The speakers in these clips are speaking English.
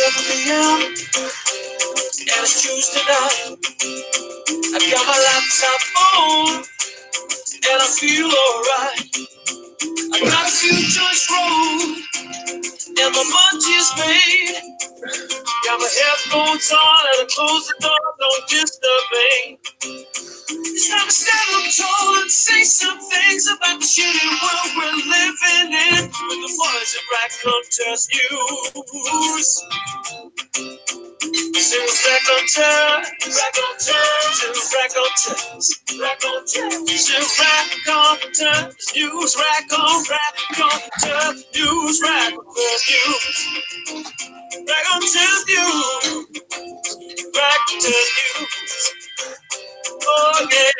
7 p.m. and it's Tuesday night. I got my laptop on and I feel alright. I got a few joints rolled and my lunch is made. Got my headphones on and I close the door, don't disturb me. It's time to stand up tall and say some things about the shitty world we're living in. With the boys at RACONTEURS News. C'est raconteur, c'est raconteur, c'est raconteur news, raconteur news, raconteur news. Oh yeah.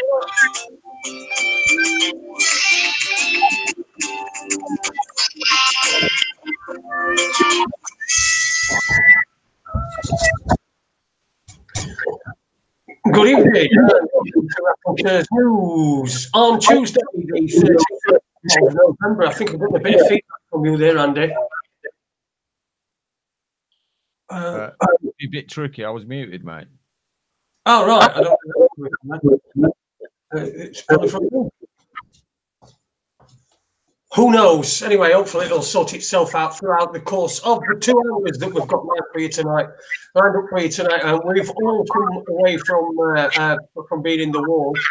Good evening. RACONTEURS News on Tuesday, the 30th of November. I think I've got a bit of feedback from you there, Andy. A bit tricky. I was muted, mate. Oh, right. I don't know. It's probably from you. Who knows? Anyway, hopefully it'll sort itself out throughout the course of the 2 hours that we've got lined up for you tonight. We've all come away from being in the wars.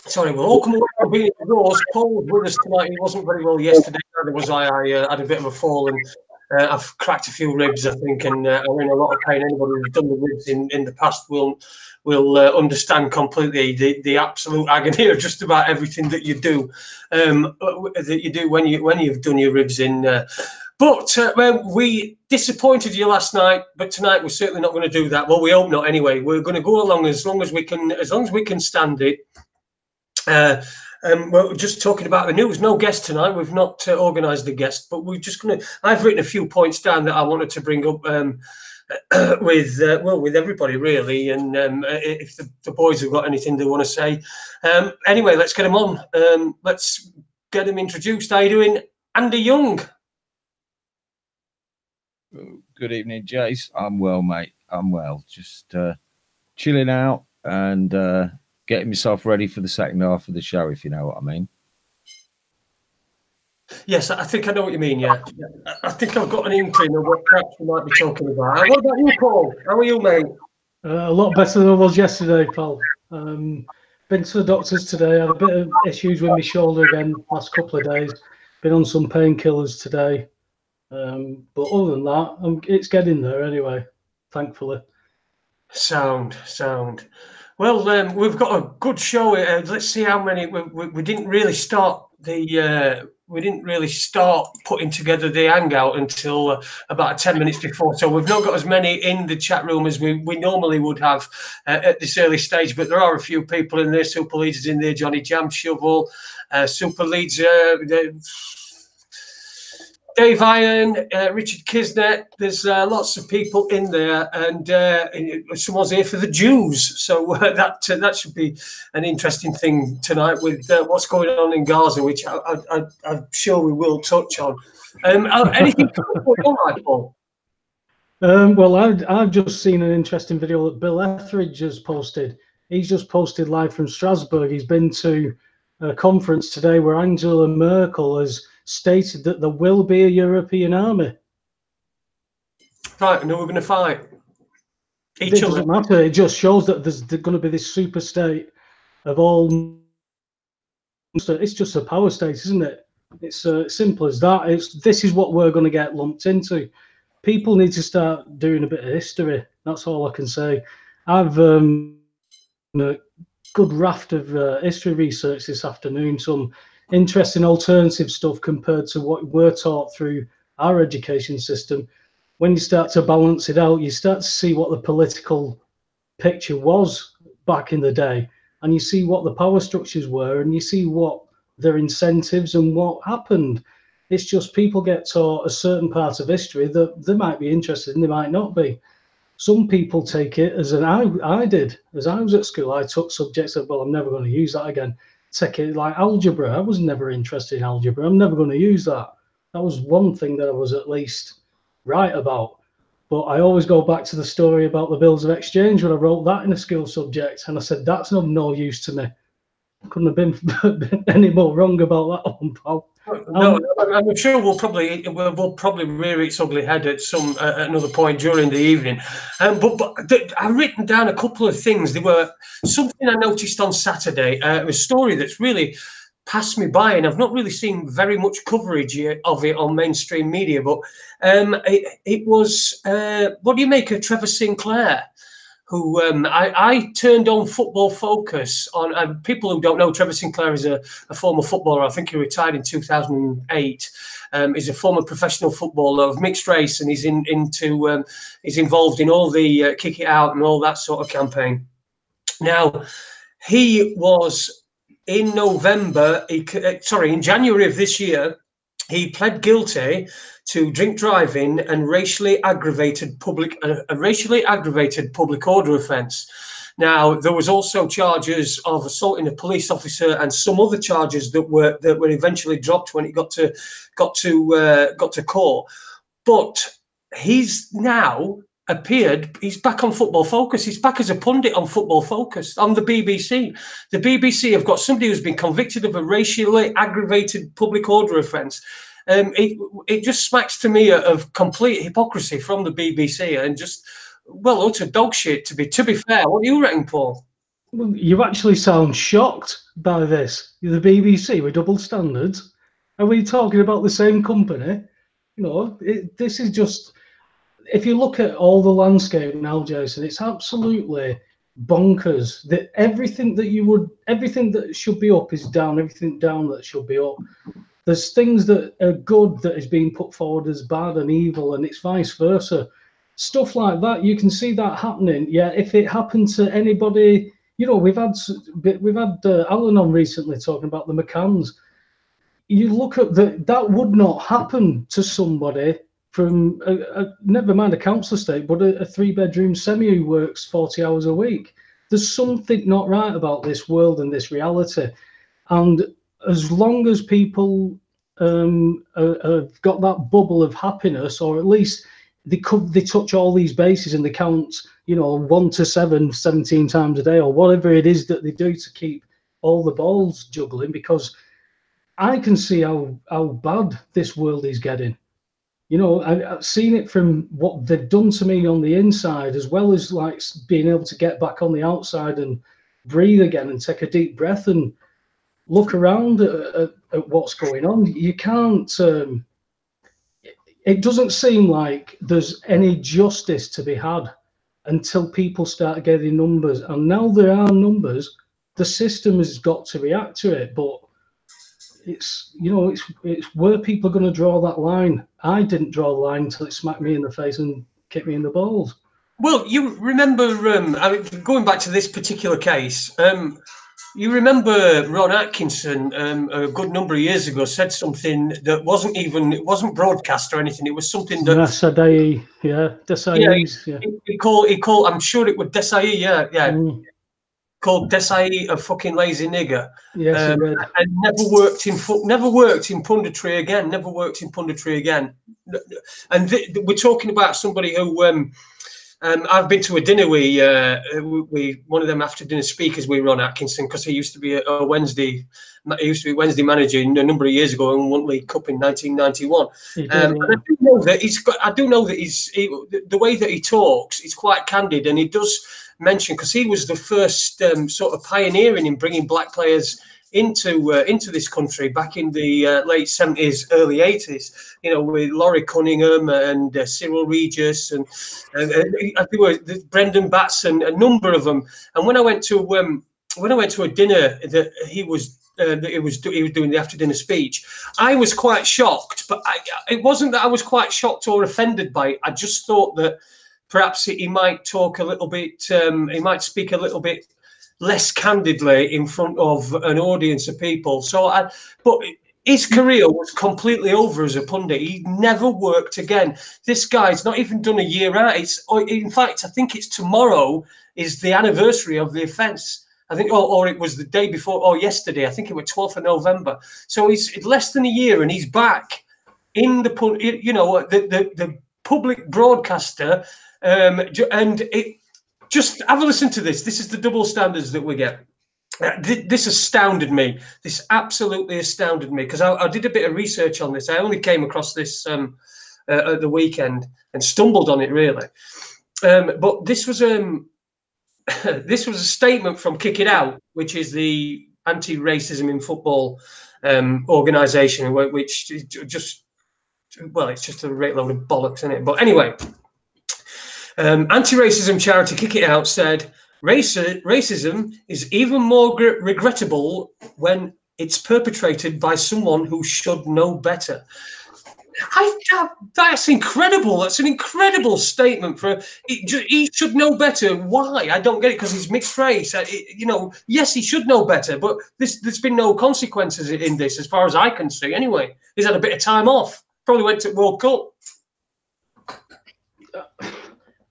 Sorry, we've all come away from being in the wars. Paul was with us tonight. He wasn't very well yesterday. Neither was I. I had a bit of a fall and I've cracked a few ribs, I think, and I'm in a lot of pain. Anybody who's done the ribs in the past will understand completely the absolute agony of just about everything that you do, when you've done your ribs in. But we disappointed you last night, but tonight we're certainly not going to do that. Well, we hope not. Anyway, we're going to go along as long as we can stand it. We're just talking about the news. No guest tonight. We've not organised a guest, but we're just going to. I've written a few points down that I wanted to bring up with everybody really, and if the boys have got anything they want to say. Anyway, let's get them on. Let's get them introduced. How you doing, Andy Young? Good evening, Jace. I'm well, mate. I'm well. Just chilling out and getting myself ready for the second half of the show, if you know what I mean. Yes, I think I know what you mean, yeah. I think I've got an inkling of what perhaps we might be talking about. What about you, Paul? How are you, mate? A lot better than I was yesterday, Paul. Been to the doctors today. I had a bit of issues with my shoulder again last couple of days. Been on some painkillers today. But other than that, it's getting there anyway, thankfully. Sound. Well, we've got a good show. Let's see how many. We didn't really start putting together the hangout until about 10 minutes before. So we've not got as many in the chat room as we normally would have at this early stage. But there are a few people in there. Super Leads in there. Johnny Jam Shovel, Super Leads. Dave Iron, Richard Kisnet, there's lots of people in there, and someone's here for the Jews, so that should be an interesting thing tonight with what's going on in Gaza, which I'm sure we will touch on. Anything going on, Paul? Well, I've just seen an interesting video that Bill Etheridge has posted. He's just posted live from Strasbourg. He's been to a conference today where Angela Merkel has stated that there will be a European army. Right, and who we're going to fight? It doesn't matter. It just shows that there's going to be this super state of all. It's just a power state, isn't it? It's simple as that. This is what we're going to get lumped into. People need to start doing a bit of history. That's all I can say. I've a good raft of history research this afternoon. Some interesting alternative stuff compared to what we're taught through our education system. When you start to balance it out, you start to see what the political picture was back in the day, and you see what the power structures were, and you see what their incentives and what happened. It's just people get taught a certain part of history that they might be interested in, they might not be. Some people take it as I did. As I was at school, I took subjects that, well, I'm never going to use that again. Take it like algebra. I was never interested in algebra. I'm never going to use that. That was one thing that I was at least right about. But I always go back to the story about the bills of exchange when I wrote that in a school subject, and I said that's of no use to me. Couldn't have been any more wrong about that one, pal. No, I'm sure we'll probably rear its ugly head at another point during the evening. But I've written down a couple of things. There were something I noticed on Saturday, a story that's really passed me by, and I've not really seen very much coverage of it on mainstream media. But it was what do you make of Trevor Sinclair? Who I turned on Football Focus on. People who don't know, Trevor Sinclair is a former footballer. I think he retired in 2008. He's a former professional footballer of mixed race, and he's he's involved in all the kick it out and all that sort of campaign. Now, he was in in January of this year, he pled guilty to drink driving and racially aggravated public order offence. Now, there was also charges of assaulting a police officer and some other charges that were eventually dropped when it got to court. But he's now appeared. He's back on Football Focus. He's back as a pundit on Football Focus on the BBC. The BBC have got somebody who's been convicted of a racially aggravated public order offence. It just smacks to me of complete hypocrisy from the BBC and just, well, utter dog shit. To be fair, what do you reckon, Paul? Well, you actually sound shocked by this. The BBC with double standards. Are we talking about the same company? You know, this is just. If you look at all the landscape now, Jason, it's absolutely bonkers. That everything that should be up is down. Everything down that should be up. There's things that are good that is being put forward as bad and evil, and it's vice versa. Stuff like that, you can see that happening. Yeah, if it happened to anybody, you know, we've had Alan on recently talking about the McCanns. You look at that would not happen to somebody from never mind a council estate, but a 3-bedroom semi who works 40 hours a week. There's something not right about this world and this reality, and as long as people have got that bubble of happiness, or at least they touch all these bases and they count, you know, 1 to 7, 17 times a day, or whatever it is that they do to keep all the balls juggling, because I can see how bad this world is getting. You know, I've seen it from what they've done to me on the inside, as well as like being able to get back on the outside and breathe again and take a deep breath and look around at what's going on. You can't. It doesn't seem like there's any justice to be had until people start getting numbers. And now there are numbers. The system has got to react to it, but it's, you know, it's where people are going to draw that line. I didn't draw the line until it smacked me in the face and kicked me in the balls. Well, you remember, I mean, going back to this particular case, you remember Ron Atkinson a good number of years ago said something that it wasn't broadcast or anything. It was something that Adie, Desai, yeah. He called. I'm sure it was Desai, yeah. Called Desai a fucking lazy nigger. Yes, and never worked in punditry again. Never worked in punditry again. And we're talking about somebody who. I've been to a dinner we one of them after dinner speakers with Ron Atkinson, because he used to be a Wednesday manager a number of years ago and won League Cup in 1991. And I do know that the way that he talks, it's quite candid, and he does mention, because he was the first sort of pioneering in bringing black players into this country back in the late 70s, early 80s, you know, with Laurie Cunningham and Cyril Regis and I think it was Brendan Batts and a number of them. And when I went to a dinner that he was doing the after dinner speech, I was quite shocked, but it wasn't that I was quite shocked or offended by it. I just thought that perhaps he might talk a little bit, he might speak a little bit less candidly in front of an audience of people. But his career was completely over as a pundit. He never worked again. This guy's not even done a year out. In fact, I think it's tomorrow is the anniversary of the offence. I think, or it was the day before, or yesterday. I think it was 12th of November. So he's less than a year, and he's back in the, you know, the public broadcaster, and it, just have a listen to this. This is the double standards that we get. This astounded me. This absolutely astounded me, because I did a bit of research on this. I only came across this at the weekend and stumbled on it, really. But this was this was a statement from Kick It Out, which is the anti-racism in football organisation, which just, well, it's just a great load of bollocks, isn't it? But anyway, anti-racism charity Kick It Out said, racism is even more regrettable when it's perpetrated by someone who should know better. That's incredible. That's an incredible statement. For he should know better. Why? I don't get it, because he's mixed race. You know, yes, he should know better, but there's been no consequences in this, as far as I can see. Anyway, he's had a bit of time off. Probably went to World Cup.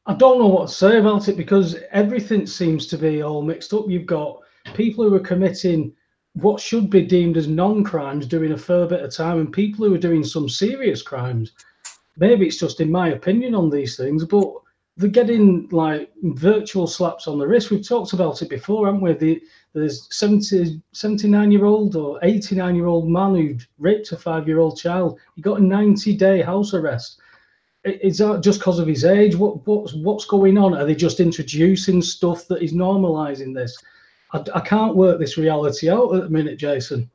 I don't know what to say about it, because everything seems to be all mixed up. You've got people who are committing what should be deemed as non-crimes doing a fair bit of time, and people who are doing some serious crimes. Maybe it's just in my opinion on these things, but they're getting like virtual slaps on the wrist. We've talked about it before, haven't we? There's 79-year-old or 89-year-old man who raped a 5-year-old child. He got a 90-day house arrest. Is that just because of his age? What's going on? Are they just introducing stuff that is normalising this? I can't work this reality out at the minute, Jason.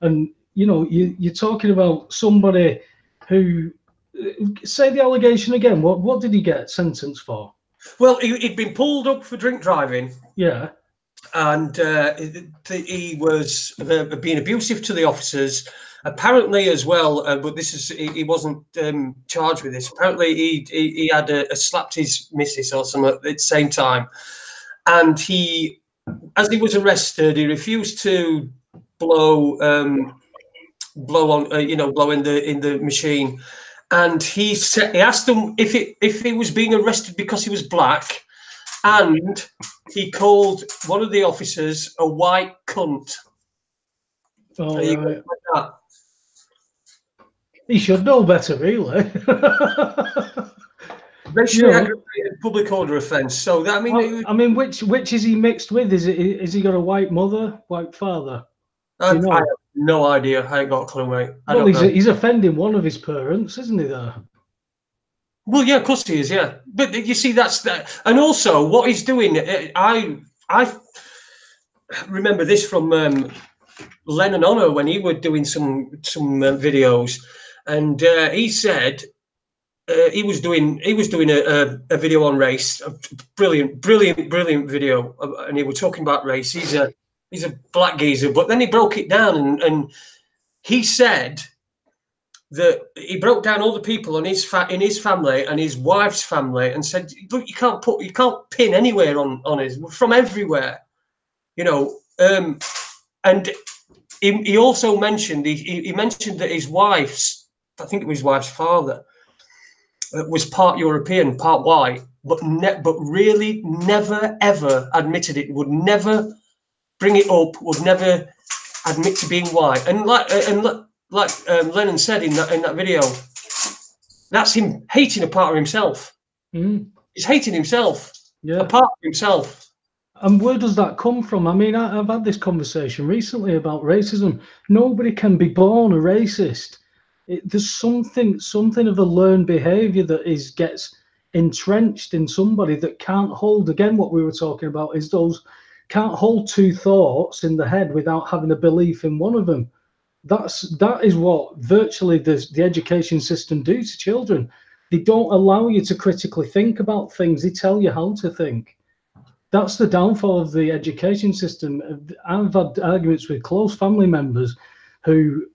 And, you know, you're talking about somebody who, say the allegation again, what did he get sentenced for? Well, he'd been pulled up for drink driving. Yeah. And he was being abusive to the officers. Apparently, as well, but this is he wasn't charged with this. Apparently, he had slapped his missus or something at the same time, and he, as he was arrested, he refused to blow on blow in the machine, and he asked them if he was being arrested because he was black, and he called one of the officers a white cunt. Oh, right. He should know better, really. Racially aggravated public order offence. So that, I mean, which is he mixed with? Is he got a white mother, white father? I have no idea. I ain't got a clue, mate. Well, he's offending one of his parents, isn't he? There. Well, yeah, of course he is. Yeah, but you see, that's that. And also, what he's doing, I remember this from Lennon Honor when he was doing some videos. And he said he was doing a video on race, a brilliant video, and he was talking about race. He's a black geezer, but then he broke it down, and he said that he broke down all the people in his family and his wife's family, and said, look, you can't pin anywhere on us. We're from everywhere, you know. And he also mentioned he mentioned that his wife's, I think it was his wife's father, was part European, part white, but really never ever admitted it. Would never bring it up. Would never admit to being white. And like Lennon said in that video, that's him hating a part of himself. Mm. He's hating himself. Yeah. A part of himself. And where does that come from? I mean, I've had this conversation recently about racism. Nobody can be born a racist. There's something of a learned behaviour that gets entrenched in somebody that can't hold. Again, what we were talking about is those can't hold two thoughts in the head without having a belief in one of them. That is what virtually the education system do to children. They don't allow you to critically think about things. They tell you how to think. That's the downfall of the education system. I've had arguments with close family members who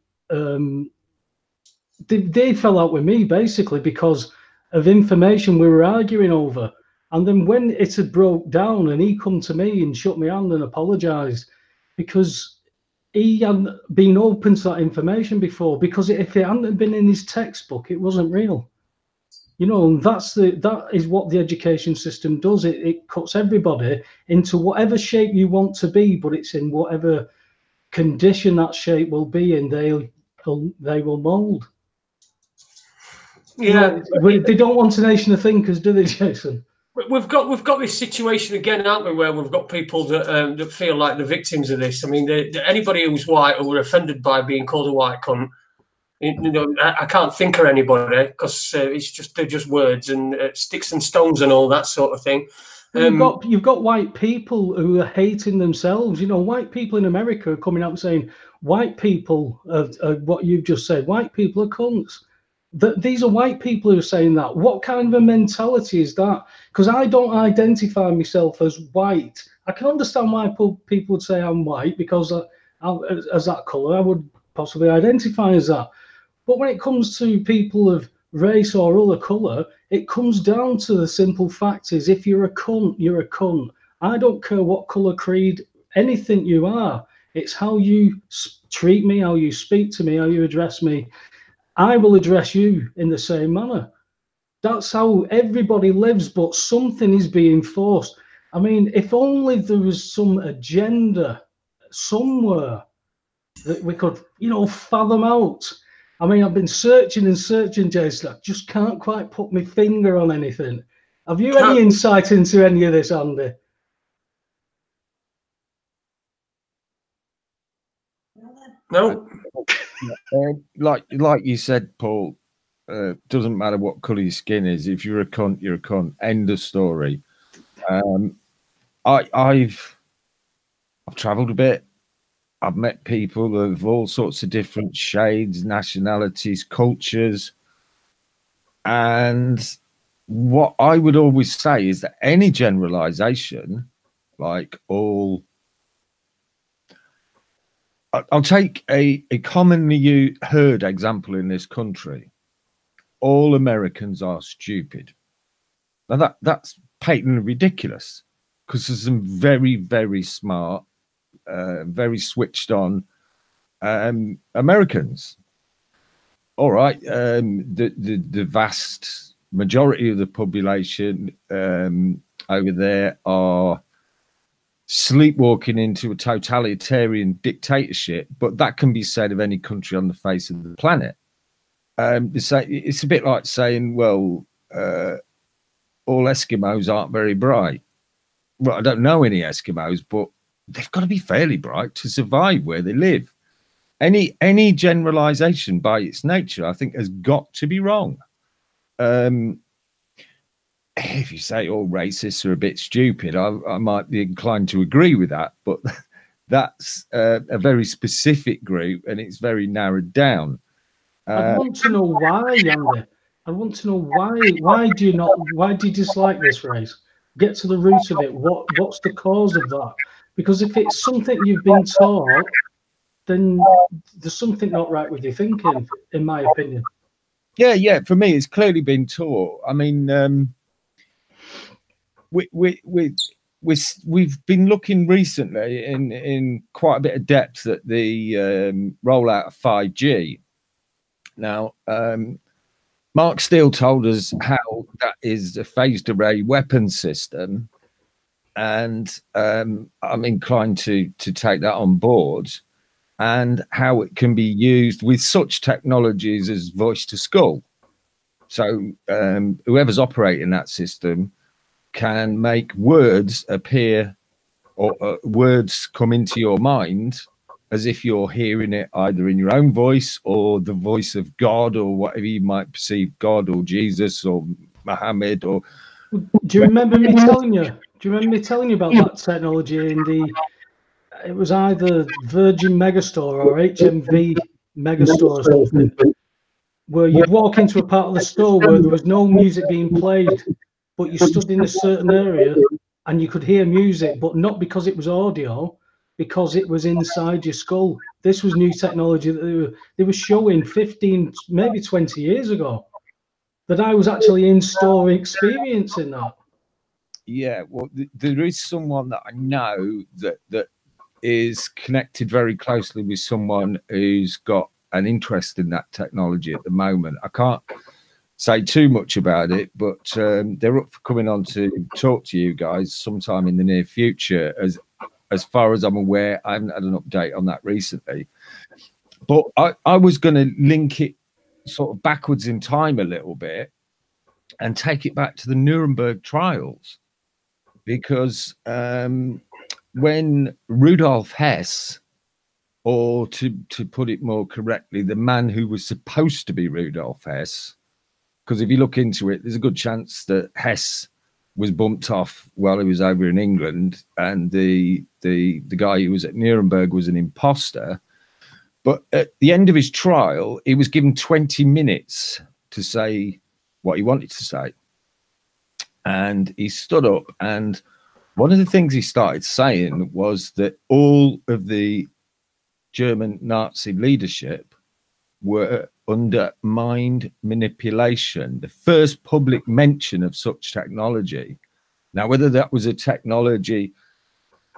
they fell out with me basically because of information we were arguing over. And then when it had broke down and he come to me and shook my hand and apologised because he hadn't been open to that information before, because if it hadn't been in his textbook, it wasn't real. You know, and that is what the education system does. It cuts everybody into whatever shape you want to be, but it's in whatever condition that shape will be in, they will mould. Yeah, They don't want a nation of thinkers, do they, Jason? we've got this situation again, aren't we, where we've got people that feel like the victims of this. I mean, anybody who's white or were offended by being called a white cunt, I can't think of anybody, because they're just words and sticks and stones and all that sort of thing. You've got white people who are hating themselves. White people in America are coming out and saying white people are what you've just said. White people are cunts. These are white people who are saying that. What kind of a mentality is that? Because I don't identify myself as white. I can understand why people would say I'm white, because as that colour, I would possibly identify as that. But when it comes to people of race or other colour, it comes down to the simple fact is, if you're a cunt, you're a cunt. I don't care what colour, creed, anything you are. It's how you treat me, how you speak to me, how you address me. I will address you in the same manner. That's how everybody lives, but something is being forced. I mean, if only there was some agenda somewhere that we could, fathom out. I mean, I've been searching and searching, Jason. I just can't quite put my finger on anything. Have you any insight into any of this, Andy? No. Like you said, Paul, doesn't matter what colour your skin is. If you're a cunt, you're a cunt. End of story. I've travelled a bit. I've met people of all sorts of different shades, nationalities, cultures. And what I would always say is that any generalization, like all, I'll take a commonly heard example in this country. All Americans are stupid. Now that's patently ridiculous, because there's some very, very smart, very switched on Americans. All right, the vast majority of the population over there are sleepwalking into a totalitarian dictatorship, but that can be said of any country on the face of the planet. It's a bit like saying, well, all Eskimos aren't very bright. Well, I don't know any Eskimos, but they've got to be fairly bright to survive where they live. Any generalization by its nature, I think, has got to be wrong. If you say all racists are a bit stupid, I might be inclined to agree with that, but that's a very specific group, and it's very narrowed down. I want to know why, Andy. I want to know why. Why do you dislike this race? Get to the root of it. What's the cause of that? Because if it's something you've been taught, then there's something not right with your thinking, in my opinion. Yeah. For me, it's clearly been taught. I mean, we've been looking recently in quite a bit of depth at the rollout of 5G. Now, Mark Steele told us how that is a phased array weapon system, and I'm inclined to take that on board, and how it can be used with such technologies as voice to skull. So whoever's operating that system can make words appear, or words come into your mind as if you're hearing it either in your own voice or the voice of God, or whatever you might perceive God or Jesus or Muhammad. Or do you remember me telling you? Do you remember me telling you about that technology in it was either Virgin Megastore or HMV Megastore or something, where you'd walk into a part of the store where there was no music being played, but you stood in a certain area and you could hear music, but not because it was audio, because it was inside your skull. This was new technology that they were showing 15, maybe 20 years ago, that I was actually in store experiencing that. Yeah, well, there is someone that I know that is connected very closely with someone who's got an interest in that technology at the moment. I can't say too much about it, but they're up for coming on to talk to you guys sometime in the near future. As far as I'm aware, I haven't had an update on that recently. But I was going to link it sort of backwards in time a little bit and take it back to the Nuremberg trials, because when Rudolf Hess, or to put it more correctly, the man who was supposed to be Rudolf Hess, because if you look into it, there's a good chance that Hess was bumped off while he was over in England, and the guy who was at Nuremberg was an imposter. But at the end of his trial, he was given 20 minutes to say what he wanted to say. And he stood up, and one of the things he started saying was that all of the German Nazi leadership were under mind manipulation. The first public mention of such technology. Now, whether that was a technology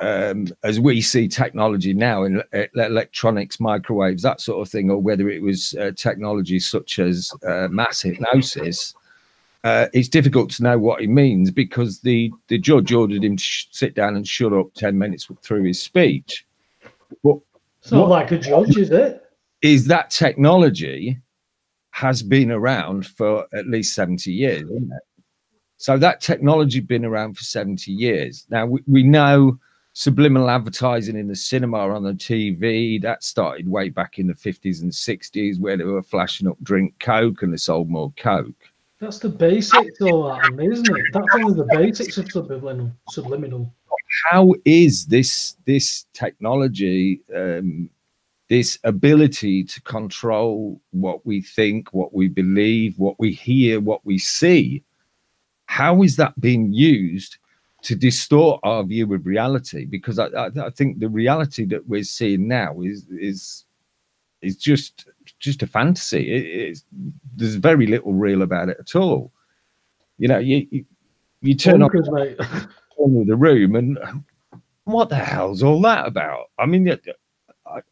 as we see technology now in electronics, microwaves, that sort of thing, or whether it was technology such as mass hypnosis, it's difficult to know what he means, because the judge ordered him to sit down and shut up 10 minutes through his speech. But it's not like a judge, is it? Is that technology has been around for at least 70 years, isn't it? So that technology been around for 70 years. Now, we know subliminal advertising in the cinema, on the TV, that started way back in the 50s and 60s, where they were flashing up drink Coke and they sold more Coke. That's the basics, though, isn't it? That's only the basics of subliminal. How is this technology, this ability to control what we think, what we believe, what we hear, what we see, how is that being used to distort our view of reality? Because I think the reality that we're seeing now is just a fantasy. There's very little real about it at all. You know, you turn on the room, and what the hell's all that about? I mean,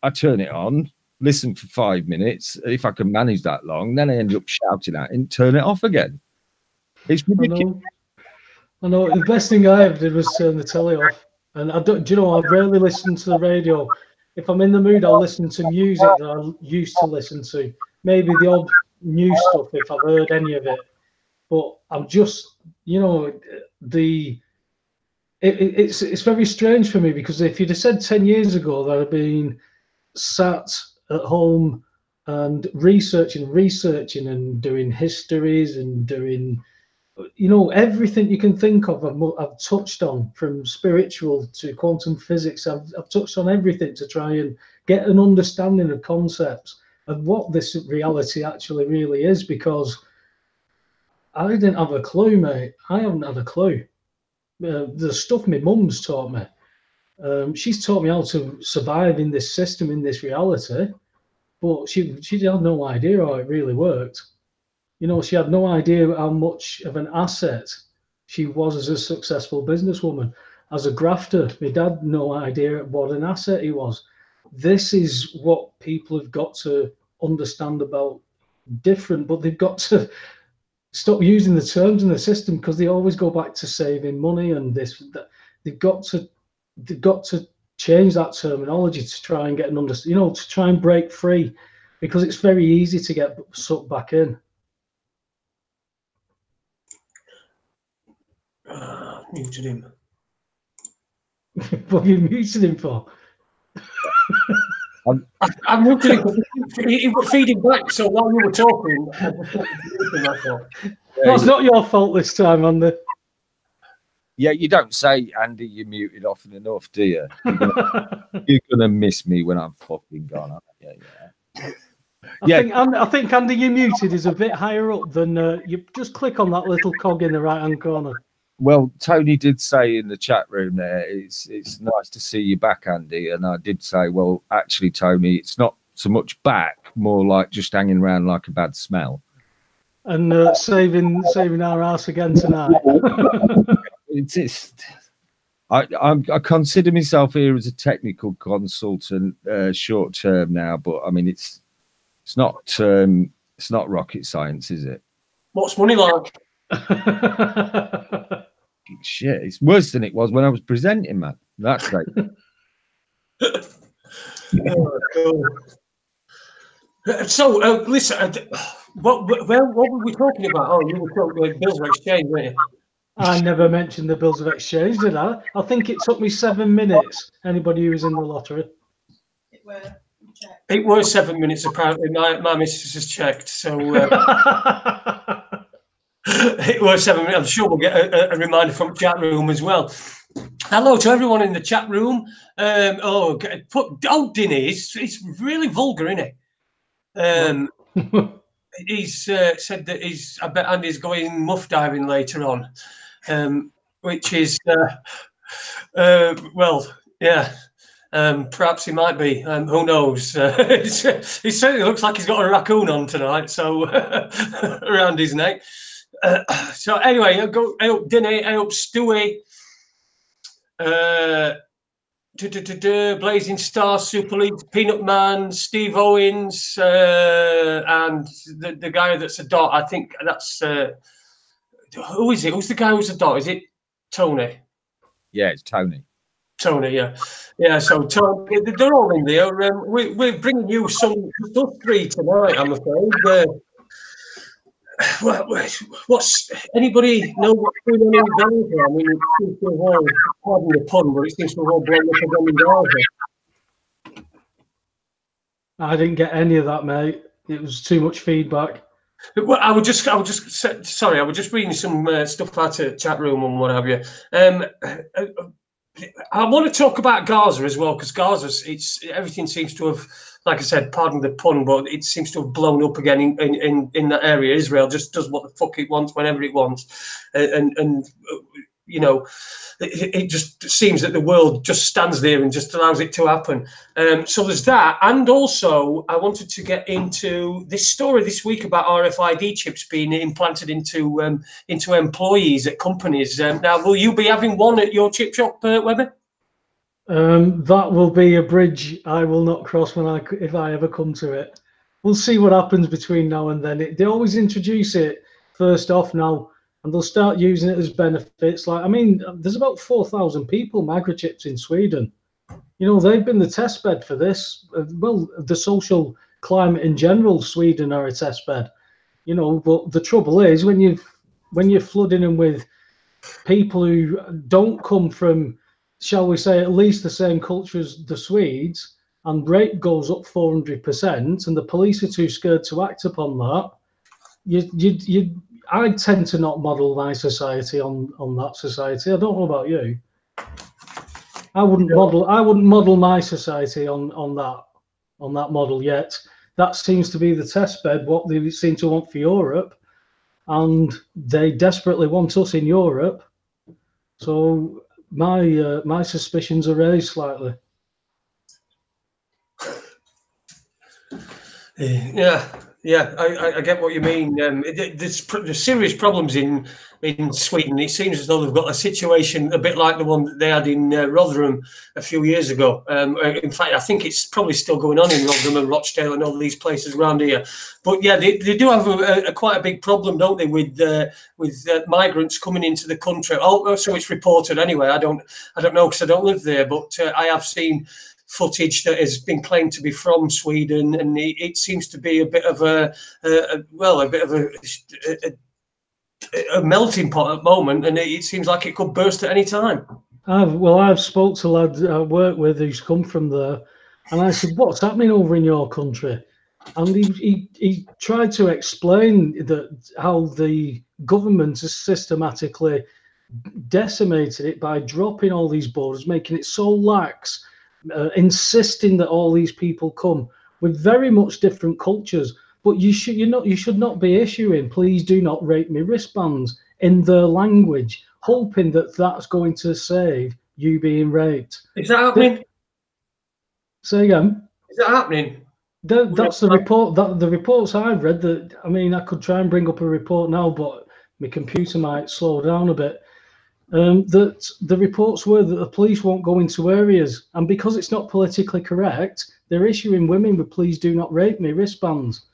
I turn it on, listen for 5 minutes, if I can manage that long, then I end up shouting at it and turn it off again. It's ridiculous. I know. The best thing I ever did was turn the telly off. And I rarely listen to the radio. If I'm in the mood, I'll listen to music that I used to listen to. Maybe the odd new stuff if I've heard any of it. But I'm just, it's very strange for me, because if you'd have said 10 years ago that I'd been sat at home and researching and doing histories and doing, everything you can think of, I've touched on, from spiritual to quantum physics. I've touched on everything to try and get an understanding of concepts of what this reality actually really is, because I didn't have a clue, mate. I haven't had a clue. The stuff my mum's taught me. She's taught me how to survive in this system, in this reality, but she had no idea how it really worked. She had no idea how much of an asset she was as a successful businesswoman. As a grafter, my dad had no idea what an asset he was. This is what people have got to understand about different, but they've got to stop using the terms in the system, because they always go back to saving money and this. They've got to change that terminology to try and get an understanding, to try and break free, because it's very easy to get sucked back in. Muted him. What have you muted him for? I'm muted him. He was feeding back, so while you were talking, I just That's not your fault this time, Andy. Yeah, you don't say, Andy, you're muted often enough, do you? You're gonna miss me when I'm fucking gone, aren't you? I think Andy, you muted is a bit higher up than you. Just click on that little cog in the right-hand corner. Well, Tony did say in the chat room there, it's nice to see you back, Andy. And I did say, well, actually, Tony, it's not so much back, more like just hanging around like a bad smell. And saving our ass again tonight. I consider myself here as a technical consultant, short term now, but I mean it's not rocket science, is it? What's money like? Shit, it's worse than it was when I was presenting, man. That's great. Oh, cool. So, listen, What were we talking about? Oh, you were talking about bills of exchange, weren't you? I never mentioned the bills of exchange, did I? I think it took me 7 minutes. Anybody who was in the lottery? It was 7 minutes, apparently. My missus has checked, so it was 7 minutes. I'm sure we'll get a reminder from chat room as well. Hello to everyone in the chat room. Dinny, it's really vulgar, isn't it? He's said that I bet Andy's going muff diving later on, which is, well, yeah. Perhaps he might be. Who knows? He certainly looks like he's got a raccoon on tonight, so around his neck. So anyway, I hope Dinny, I hope Stewie, Blazing Star, Super League, Peanut Man, Steve Owens, and the guy that's a dot. I think that's who is it? Who's the guy who's a dot? Is it Tony? Yeah, it's Tony. Tony, yeah. So Tony, they're all in there. We're bringing you some three tonight, I'm afraid. What's anybody know what's going on in Gaza? I mean, it seems to have all, pardon the pun, but it seems to have all blown up again in Gaza. I didn't get any of that, mate. It was too much feedback. Well, I was just reading some stuff out of chat room and what have you. I want to talk about Gaza as well, because Gaza, everything seems to have, like I said, pardon the pun, but it seems to have blown up again in that area. Israel just does what the fuck it wants whenever it wants, and you know, it just seems that the world just stands there and just allows it to happen. So there's that, and also I wanted to get into this story this week about RFID chips being implanted into employees at companies. Now, will you be having one at your chip shop, Webber? That will be a bridge I will not cross if I ever come to it. We'll see what happens between now and then. They always introduce it first off now, and they'll start using it as benefits. Like, I mean, there's about 4,000 people microchipped in Sweden. You know, they've been the test bed for this. Well, the social climate in general, Sweden are a test bed. You know, but the trouble is when you're flooding them with people who don't come from, shall we say, at least the same culture as the Swedes, and rape goes up 400%, and the police are too scared to act upon that. I tend to not model my society on that society. I don't know about you. I wouldn't model my society on that model yet. That seems to be the test bed, what they seem to want for Europe, and they desperately want us in Europe. So my suspicions are raised slightly. Yeah, I get what you mean. There's serious problems in Sweden. It seems as though they've got a situation a bit like the one that they had in Rotherham a few years ago. In fact, I think it's probably still going on in Rotherham and Rochdale and all these places around here. But yeah, they do have quite a big problem, don't they, with migrants coming into the country? Oh, so it's reported anyway. I don't know because I don't live there, but I have seen footage that has been claimed to be from Sweden, and it seems to be a bit of a melting pot at the moment, and it seems like it could burst at any time. I've spoke to lads I work with who's come from there, and I said, "What's happening over in your country?" And he tried to explain how the government has systematically decimated it by dropping all these borders, making it so lax. Insisting that all these people come with very much different cultures, but you should not be issuing "please do not rape me" wristbands in their language, hoping that that's going to save you being raped. Is that happening? Say again. Is that happening? That's the report. The reports I've read. That, I mean, I could try and bring up a report now, but my computer might slow down a bit. That the reports were that the police won't go into areas, and because it's not politically correct, they're issuing women with "please do not rape me" wristbands.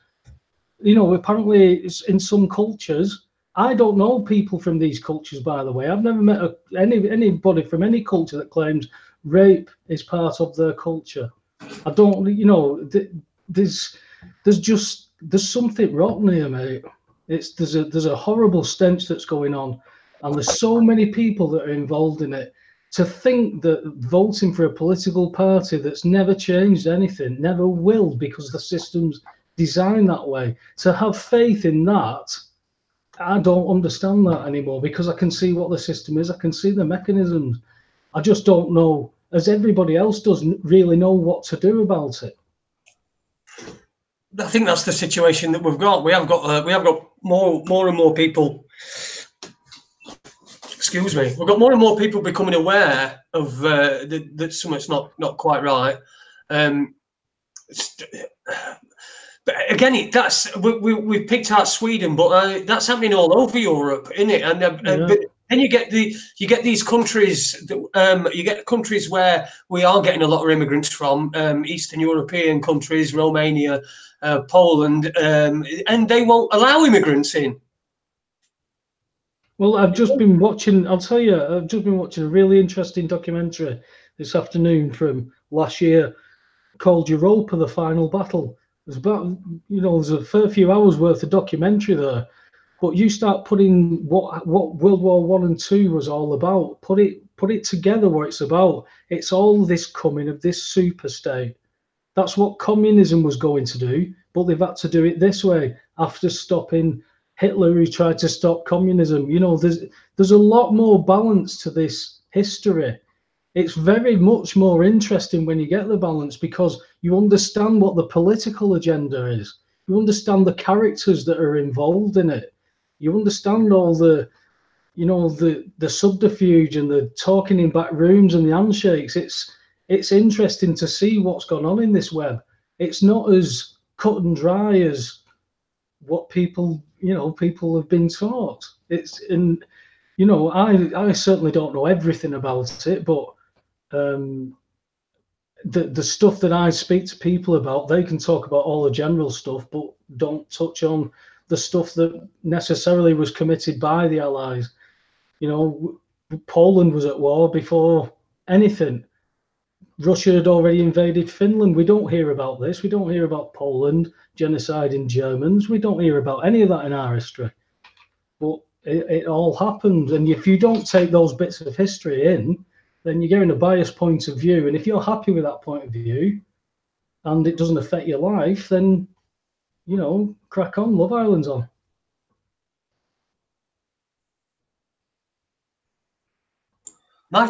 You know, apparently it's in some cultures. I don't know people from these cultures, by the way. I've never met anybody from any culture that claims rape is part of their culture. I don't, you know, there's just there's something rotten here, mate. There's a horrible stench that's going on, and there's so many people that are involved in it. To think that voting for a political party that's never changed anything, never will, because the system's designed that way, to have faith in that, I don't understand that anymore, because I can see what the system is. I can see the mechanisms. I just don't know, as everybody else doesn't really know what to do about it. I think that's the situation that we've got. We have got more and more people. Excuse me. We've got more and more people becoming aware of that something's not quite right. But again, we've picked out Sweden, but that's happening all over Europe, isn't it? And but then you get these countries. You get countries where we are getting a lot of immigrants from, Eastern European countries, Romania, Poland, and they won't allow immigrants in. Well, I've just been watching. I'll tell you, I've just been watching a really interesting documentary this afternoon from last year called Europa: The Final Battle. There's about, there's a fair few hours worth of documentary there, but you start putting what World War I and II was all about. Put it together, what it's about. It's all this coming of this super state. That's what communism was going to do, but they've had to do it this way after stopping Hitler, who tried to stop communism. There's a lot more balance to this history. It's very much more interesting when you get the balance, because you understand what the political agenda is. You understand the characters that are involved in it. You understand all the, the subterfuge and the talking in back rooms and the handshakes. It's interesting to see what's gone on in this web. It's not as cut and dry as what people have been taught. I certainly don't know everything about it, but the stuff that I speak to people about, they can talk about all the general stuff, but don't touch on the stuff that necessarily was committed by the Allies. Poland was at war before anything. Russia had already invaded Finland. We don't hear about this. We don't hear about Poland genociding Germans. We don't hear about any of that in our history. But it all happened. And if you don't take those bits of history in, then you're getting a biased point of view. And if you're happy with that point of view and it doesn't affect your life, then, crack on, Love Island's on. My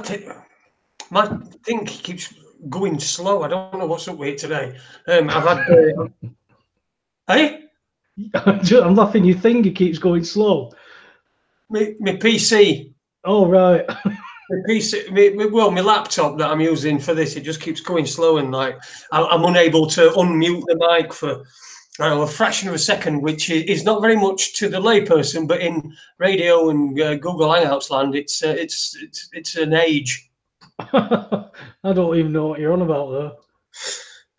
thing keeps going slow. I don't know what's up with it today. I've had... Hey? I'm laughing. You think it keeps going slow? My PC. Oh, right. My PC, my laptop that I'm using for this, it just keeps going slow, and I'm unable to unmute the mic for a fraction of a second, which is not very much to the layperson, but in radio and Google Hangouts land, it's an age. I don't even know what you're on about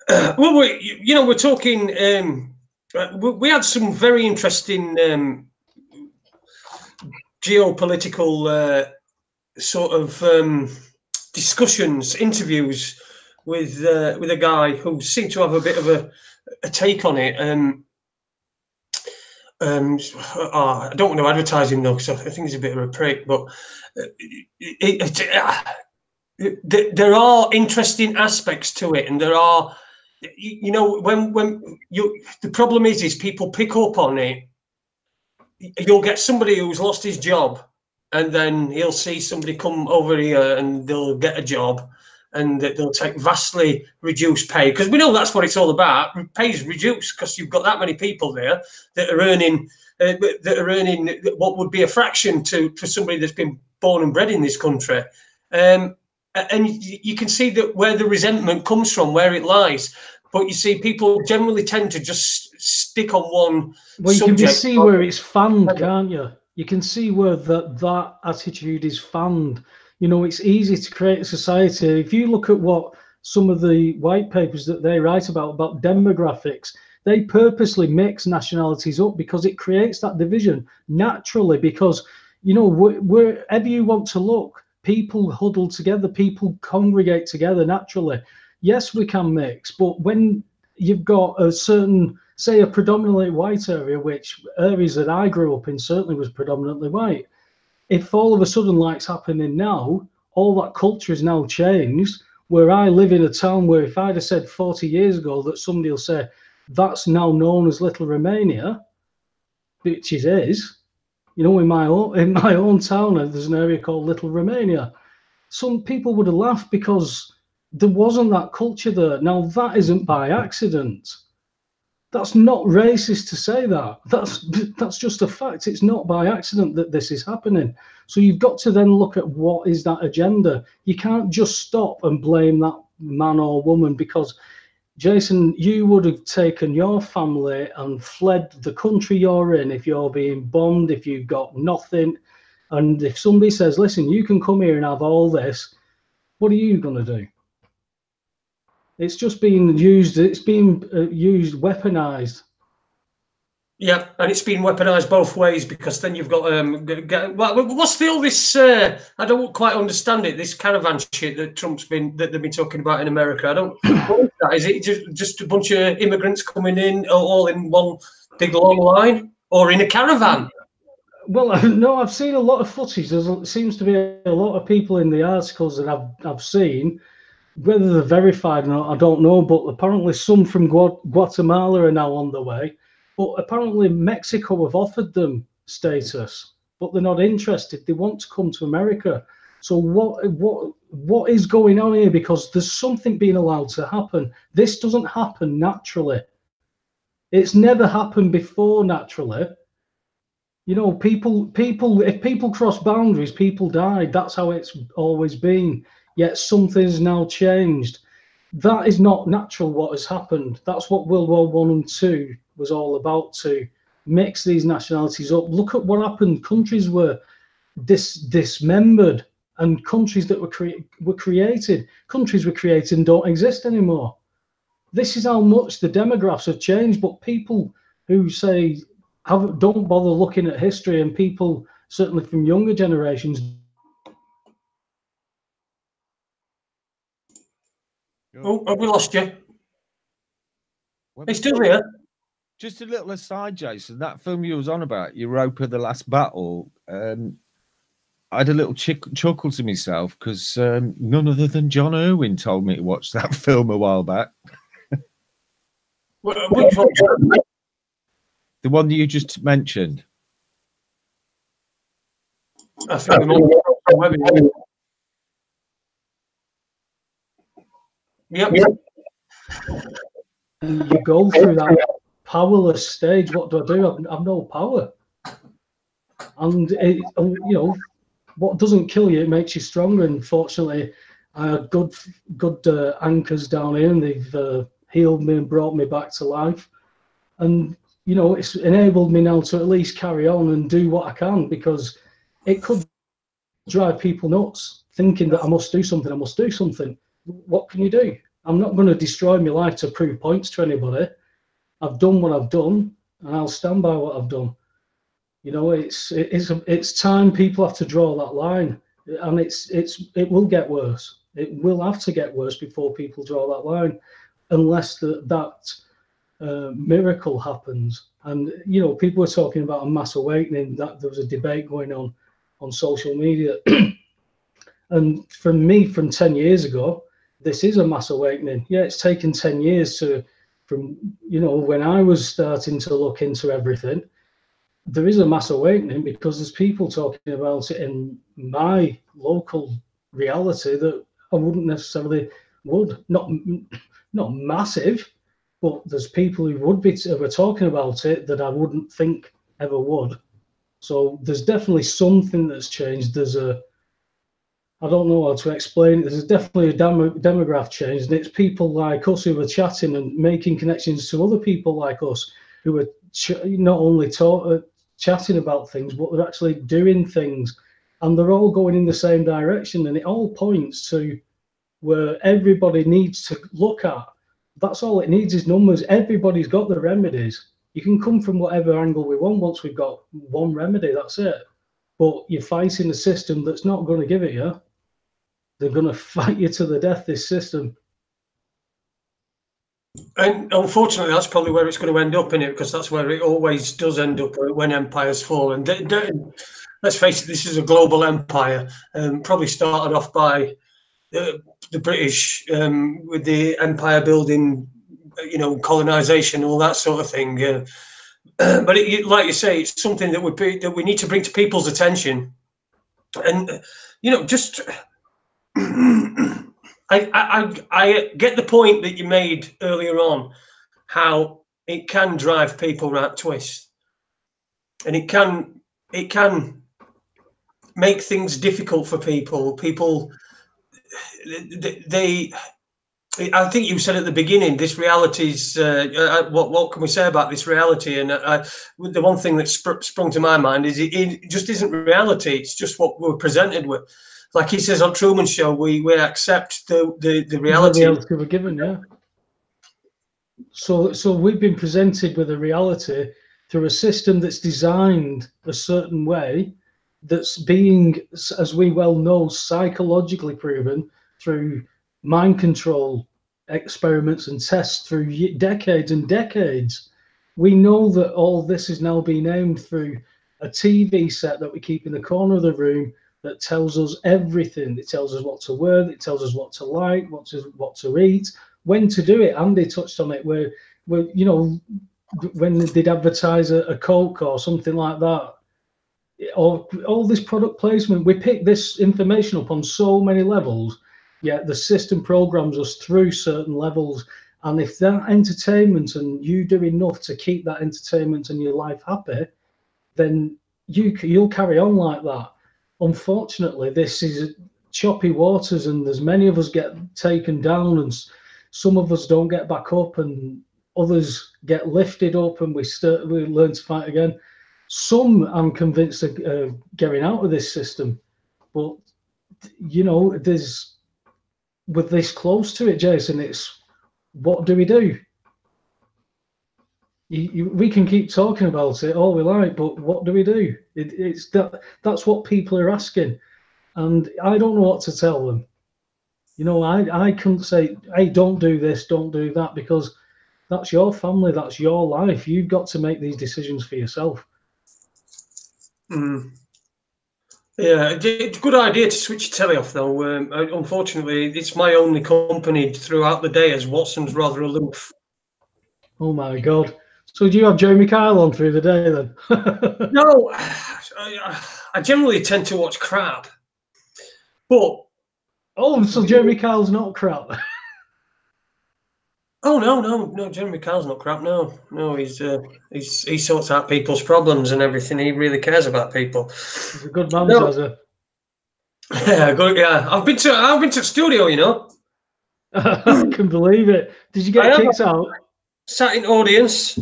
there. Well, we're talking. We had some very interesting geopolitical sort of discussions, interviews with a guy who seemed to have a bit of a take on it. I don't want to advertise him though, because I think he's a bit of a prick. But there are interesting aspects to it, and there are, the problem is people pick up on it. You'll get somebody who's lost his job, and then he'll see somebody come over here and they'll get a job, and they'll take vastly reduced pay, because we know that's what it's all about. Pay is reduced because you've got that many people there that are earning what would be a fraction for somebody that's been born and bred in this country. And you can see that where the resentment comes from, where it lies. But you see, people generally tend to just stick on one. Well, you can see where it's fanned, can't you? You can see where that attitude is fanned. It's easy to create a society. If you look at what some of the white papers that they write about demographics, they purposely mix nationalities up because it creates that division naturally. Because, wherever you want to look, people huddle together, people congregate together naturally. Yes, we can mix, but when you've got a certain, say, a predominantly white area, which areas that I grew up in certainly was predominantly white. If all of a sudden, like's happening now, all that culture is now changed. Where I live in a town where if I'd have said 40 years ago that somebody will say that's now known as Little Romania, which it is, you know, in my own town, there's an area called Little Romania. Some people would have laughed because there wasn't that culture there. Now that isn't by accident. That's not racist to say that. That's just a fact. It's not by accident that this is happening. So you've got to then look at what is that agenda. You can't just stop and blame that man or woman because, Jason, you would have taken your family and fled the country you're in if you're being bombed, if you've got nothing. And if somebody says, listen, you can come here and have all this, what are you going to do? It's just being used. It's being used, weaponized. Yeah, and it's been weaponized both ways because then you've got what's all this? I don't quite understand it. This caravan shit that they've been talking about in America. I don't. What is that? Is it just a bunch of immigrants coming in all in one big long line or in a caravan? Well, no, I've seen a lot of footage. There seems to be a lot of people in the articles that I've seen. Whether they're verified or not, I don't know. But apparently, some from Guatemala are now on the way. But apparently, Mexico have offered them status, but they're not interested. They want to come to America. So what is going on here? Because there's something being allowed to happen. This doesn't happen naturally. It's never happened before naturally. You know, if people cross boundaries, people die. That's how it's always been. Yet something's now changed. That is not natural what has happened. That's what World War I and II was all about, to mix these nationalities up. Look at what happened. Countries were dismembered and countries that were created. Countries were created and don't exist anymore. This is how much the demographics have changed, but people who say don't bother looking at history, and people certainly from younger generations. Oh, have we lost you? Are you still here? Just a little aside, Jason. That film you was on about, Europa: The Last Battle. I had a little chuckle to myself because none other than John Irwin told me to watch that film a while back. Which one? The one that you just mentioned. I think I'm on. Yep. And you go through that powerless stage. What do? I've no power. And you know, what doesn't kill you, it makes you stronger. And fortunately, I had good anchors down here, and they've healed me and brought me back to life. And you know, it's enabled me now to at least carry on and do what I can, because it could drive people nuts thinking that I must do something. I must do something. What can you do? I'm not going to destroy my life to prove points to anybody. I've done what I've done, and I'll stand by what I've done. You know, it's time people have to draw that line, and it will get worse. It will have to get worse before people draw that line, unless that miracle happens. And you know, people were talking about a mass awakening. That there was a debate going on social media, and from 10 years ago, this is a mass awakening. Yeah, it's taken 10 years from you know, when I was starting to look into everything. There is a mass awakening because there's people talking about it in my local reality that I wouldn't necessarily not massive, but there's people who were talking about it that I wouldn't think ever would. So there's definitely something that's changed. I don't know how to explain it. There's definitely a demographic change, and it's people like us who are chatting and making connections to other people like us who are not only chatting about things, but they're actually doing things, and they're all going in the same direction, and it all points to where everybody needs to look at. That's all it needs is numbers. Everybody's got the remedies. You can come from whatever angle we want. Once we've got one remedy, that's it. But you're fighting a system that's not going to give it you. They're going to fight you to the death, this system. And unfortunately, that's probably where it's going to end up in it, because that's where it always does end up when empires fall. And let's face it, this is a global empire. Probably started off by the British with the empire building, colonization, all that sort of thing. But like you say, it's something that we need to bring to people's attention. And just I get the point that you made earlier on, how it can drive people right twist, and it can make things difficult for people. I think you said at the beginning, this reality's what can we say about this reality? And the one thing that sprung to my mind is it just isn't reality. It's just what we're presented with. Like he says on Truman's Show, we accept the reality. The reality we're given, yeah. So we've been presented with a reality through a system that's designed a certain way, that's being, as we well know, psychologically proven through mind control experiments and tests through decades and decades. We know that all this is now being aimed through a TV set that we keep in the corner of the room that tells us everything. It tells us what to wear, it tells us what to like, what to eat, when to do it. Andy touched on it, where when they'd advertise a Coke or something like that, or all this product placement, we pick this information up on so many levels, yet the system programs us through certain levels. And if that entertainment, and you do enough to keep that entertainment and your life happy, then you'll carry on like that. Unfortunately, this is choppy waters, and there's many of us get taken down, and some of us don't get back up, and others get lifted up, and we learn to fight again. Some, I'm convinced, are getting out of this system, but there's, with this close to it, Jason, it's what do we do? We can keep talking about it all we like, but what do we do? That's what people are asking, and I don't know what to tell them. I couldn't say, hey, don't do this, don't do that, because that's your family, that's your life. You've got to make these decisions for yourself. Yeah, it's a good idea to switch telly off, though. Unfortunately, it's my only company throughout the day, as Watson's rather aloof. Oh my God. So do you have Jeremy Kyle on through the day then? No, I generally tend to watch crap. But so Jeremy Kyle's not crap. Oh no, Jeremy Kyle's not crap. No, he sorts out people's problems and everything. He really cares about people. He's a good man, Zaza. Yeah, good. Yeah, I've been to the studio. I can believe it. Did you get kicked out? Sat in audience.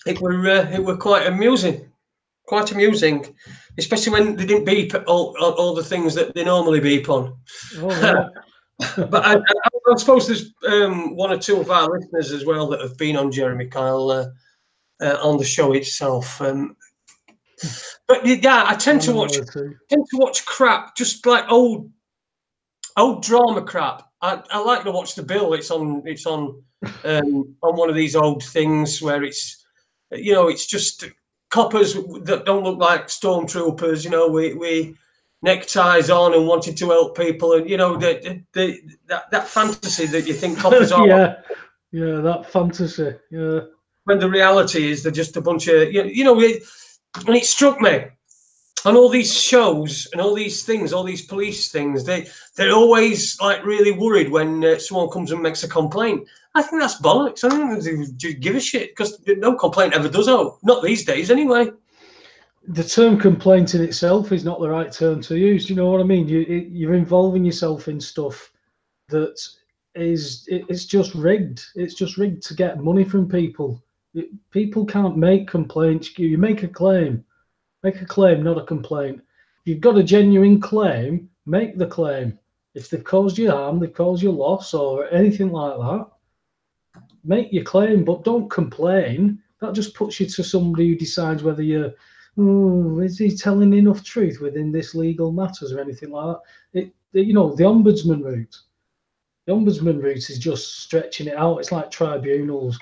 It were quite amusing, especially when they didn't beep all the things that they normally beep on. Oh, yeah. But I suppose there's one or two of our listeners as well that have been on Jeremy Kyle on the show itself. But yeah, I tend to watch crap, just like old drama crap. I like to watch The Bill. It's on one of these old things where it's just coppers that don't look like stormtroopers. We neckties on and wanted to help people, and that fantasy that you think coppers are. yeah, that fantasy. Yeah. When the reality is they're just a bunch of and it struck me on all these shows and all these things, all these police things. They're always like really worried when someone comes and makes a complaint. I think that's bollocks. I don't think they give a shit, because no complaint ever does. Not these days, anyway. The term complaint in itself is not the right term to use. Do you know what I mean? You're involving yourself in stuff that it's just rigged. It's just rigged to get money from people. People can't make complaints. You make a claim. Make a claim, not a complaint. If you've got a genuine claim, make the claim. If they've caused you harm, they've caused you loss or anything like that, make your claim, but don't complain. That just puts you to somebody who decides whether you're, is he telling enough truth within this legal matters or anything like that? The ombudsman route. The ombudsman route is just stretching it out. It's like tribunals.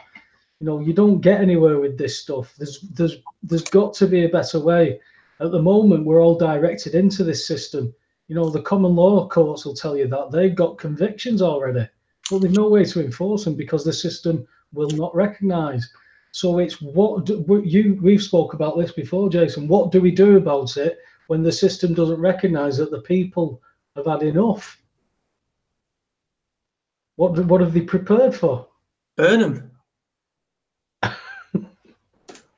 You know, you don't get anywhere with this stuff. There's got to be a better way. At the moment, we're all directed into this system. You know, the common law courts will tell you that they've got convictions already, but they've no way to enforce them because the system will not recognise. So it's we've spoke about this before, Jason. What do we do about it when the system doesn't recognise that the people have had enough? What have they prepared for? Burn them.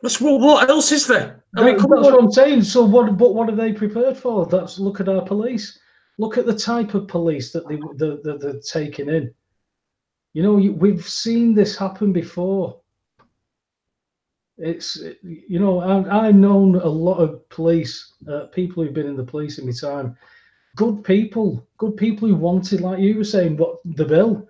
What else is there? I mean, that's what I'm saying. So what are they prepared for? Look at our police. Look at the type of police that they're taking in. You know, we've seen this happen before. It's, you know, I've known a lot of police, people who've been in the police in my time. Good people who wanted, like you were saying, what the bill.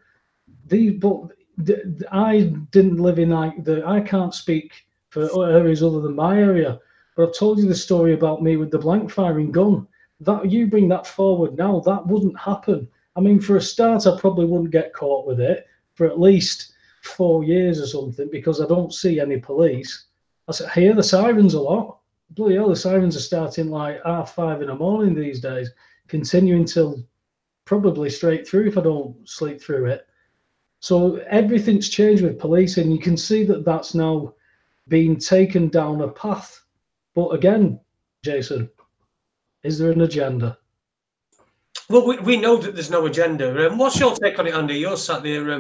I didn't live in I can't speak for areas other than my area, but I've told you the story about me with the blank firing gun. That you bring that forward now, that wouldn't happen. I mean, for a start, I probably wouldn't get caught with it for at least 4 years or something because I don't see any police. I hear the sirens a lot. Bloody hell, the sirens are starting like 5:30 in the morning these days, continuing till probably straight through if I don't sleep through it. So everything's changed with police, and you can see that that's now being taken down a path. But again, Jason, is there an agenda? Well, we know that there's no agenda. What's your take on it, Andy? You're sat there.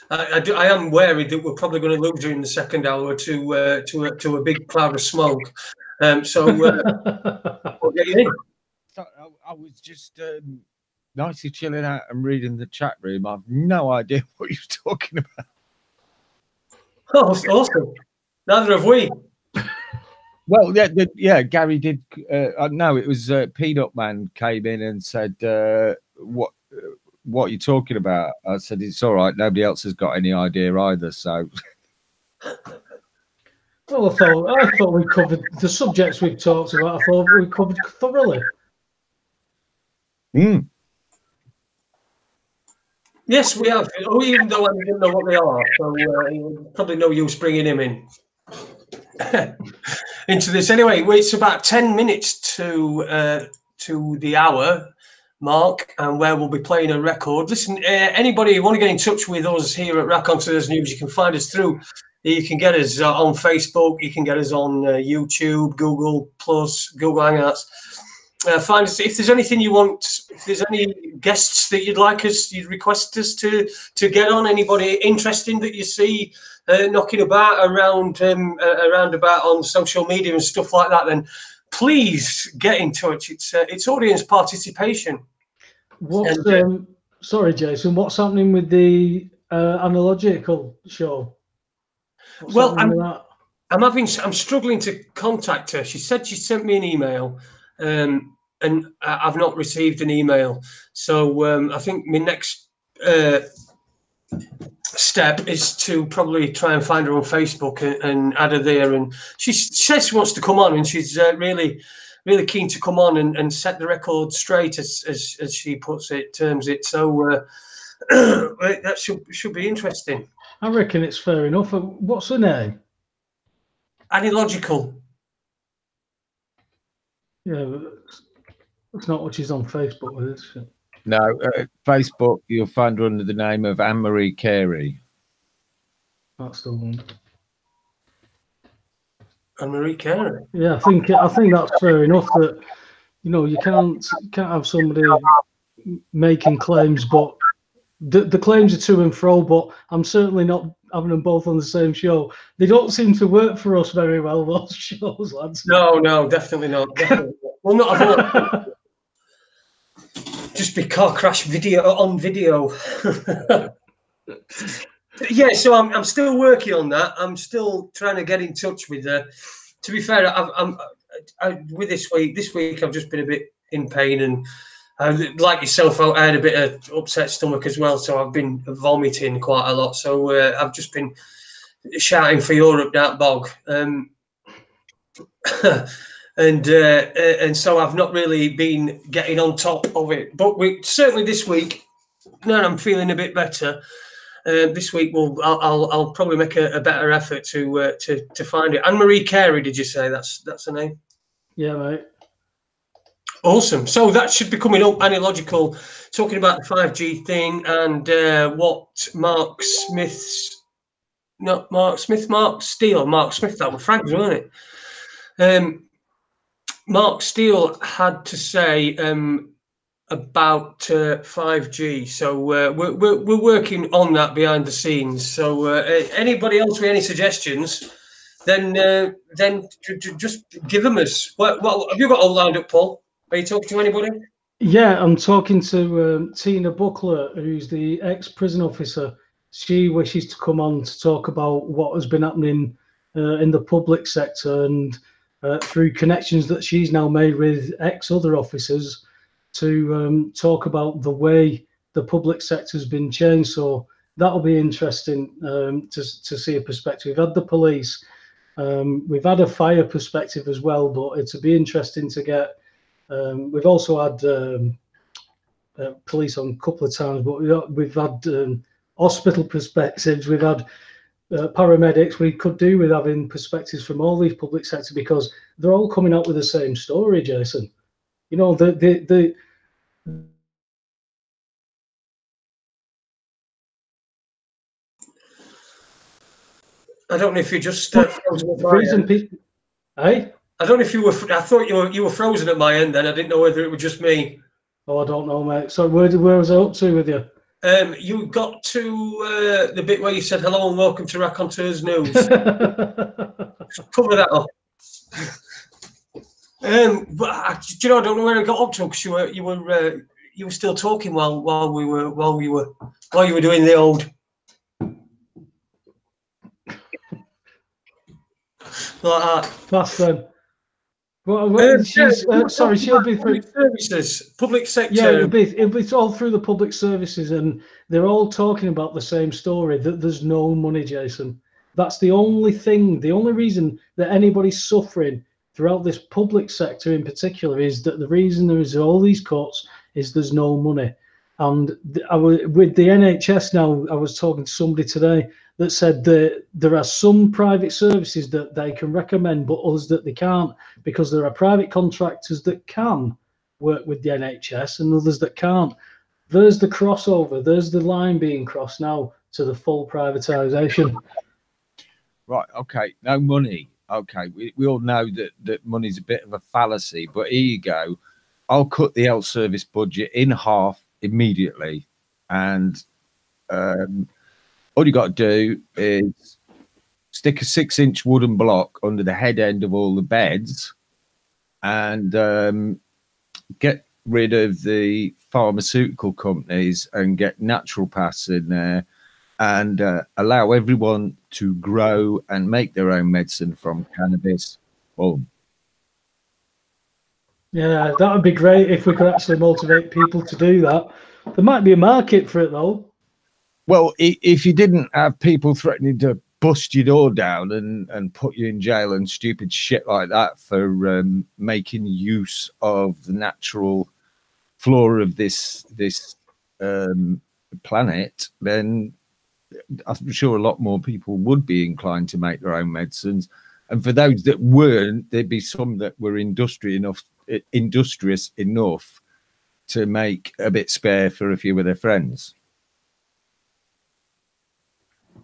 I am worried that we're probably going to lose during the second hour to a big cloud of smoke. So we'll get you in. So I was just nicely chilling out and reading the chat room. I've no idea what you're talking about. Oh, awesome. Neither have we. Well, yeah, Gary did. No, it was Peanut Man came in and said, "What are you talking about?" I said, "It's all right. Nobody else has got any idea either." So, well, I thought we covered the subjects we've talked about. I thought we covered thoroughly. Yes, we have. Even though I didn't know what they are, so probably no use bringing him in. Into this anyway. It's about 10 minutes to the hour mark, and where we'll be playing a record. Listen, anybody who want to get in touch with us here at Raconteurs News, you can find us through. You can get us on Facebook. You can get us on YouTube, Google Plus, Google Hangouts. Find us if there's anything you want. If there's any guests that you'd request us to get on. Anybody interesting that you see knocking about around about on social media and stuff like that, then please get in touch. It's audience participation. Sorry, Jason, what's happening with the analogical show? I'm struggling to contact her. She said she sent me an email, and I've not received an email. So I think my next step is to probably try and find her on Facebook and add her there. And she says she wants to come on, and she's really keen to come on and set the record straight, as she terms it. So that should be interesting. I reckon it's fair enough. What's her name? Analogical. Yeah, it's not what she's on Facebook with, is it? No, Facebook, you'll find her under the name of Anne-Marie Carey. That's the one. Anne-Marie Carey. Yeah, I think that's fair enough. That you can't have somebody making claims, but the claims are to and fro. But I'm certainly not having them both on the same show. They don't seem to work for us very well, those shows, lads. No, definitely not. Definitely not. Well, not at all. Just be car crash video. Yeah, so I'm still working on that. I'm still trying to get in touch with her. To be fair, with this week I've just been a bit in pain, and like yourself, I had a bit of upset stomach as well, so I've been vomiting quite a lot. So I've just been shouting for Europe, that bog. And so I've not really been getting on top of it. But certainly this week now I'm feeling a bit better. This week, I'll probably make a better effort to find it. Anne-Marie Carey, did you say that's her name? Yeah, mate. Awesome. So that should be coming up. Analogical, talking about the 5G thing and what Mark Steele, that was Frank, wasn't it? Mark Steele had to say about 5G. So we're working on that behind the scenes. So anybody else with any suggestions, then just give them us. What have you got all lined up, Paul? Are you talking to anybody? Yeah, I'm talking to Tina Buckler, who's the ex-prison officer. She wishes to come on to talk about what has been happening in the public sector and through connections that she's now made with ex-other officers to talk about the way the public sector has been changed. So that'll be interesting to see a perspective. We've had the police, we've had a fire perspective as well, but it'll be interesting to get. We've also had police on a couple of times, but we've had hospital perspectives. We've had paramedics. We could do with having perspectives from all these public sector because they're all coming out with the same story, Jason. You know, I don't know if you just frozen at the reason people, hey? I don't know if you were. I thought you were frozen at my end. Then I didn't know whether it was just me. Oh, I don't know, mate. So where was I up to with you? You got to the bit where you said hello and welcome to RACONTEURS News. Cover that up. But do you know? I don't know where I got up to because you were still talking while you were doing the old. Like that. That's them. Well, sorry, she'll be through public services, public sector. Yeah, it'll be all through the public services, and they're all talking about the same story. That there's no money, Jason. That's the only thing. The only reason that anybody's suffering throughout this public sector, in particular, is that the reason there is all these cuts is there's no money. And with the NHS now, I was talking to somebody today that said that there are some private services that they can recommend, but others that they can't, because there are private contractors that can work with the NHS and others that can't. There's the crossover. There's the line being crossed now to the full privatisation. Right. Okay. No money. Okay. We all know that money's a bit of a fallacy, but here you go. I'll cut the health service budget in half immediately, and all you got to do is stick a 6-inch wooden block under the head end of all the beds and get rid of the pharmaceutical companies and get naturopaths in there and allow everyone to grow and make their own medicine from cannabis. Well, yeah, that would be great if we could actually motivate people to do that. There might be a market for it, though. Well, if you didn't have people threatening to bust your door down and put you in jail and stupid shit like that for making use of the natural flora of this planet, then I'm sure a lot more people would be inclined to make their own medicines. And for those that weren't, there'd be some that were industrious enough to make a bit spare for a few of their friends.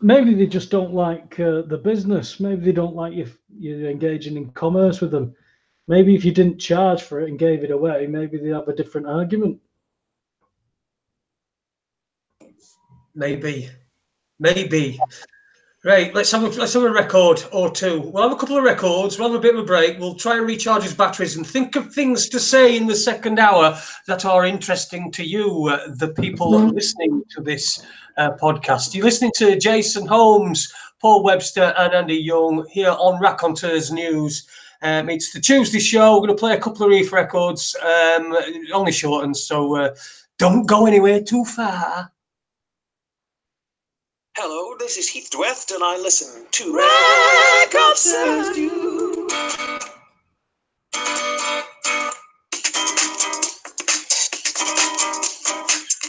Maybe they just don't like the business. Maybe they don't like you engaging in commerce with them. Maybe if you didn't charge for it and gave it away, maybe they have a different argument. Maybe. Right, let's have a record or two. We'll have a couple of records. We'll have a bit of a break. We'll try and recharge his batteries and think of things to say in the second hour that are interesting to you, the people listening to this podcast. You're listening to Jason Holmes, Paul Webster, and Andy Young here on RACONTEURS News. It's the Tuesday show. We're going to play a couple of reef records, only short ones, so don't go anywhere too far. Hello, this is Heath Dweft, and I listen to RACONTEURS News.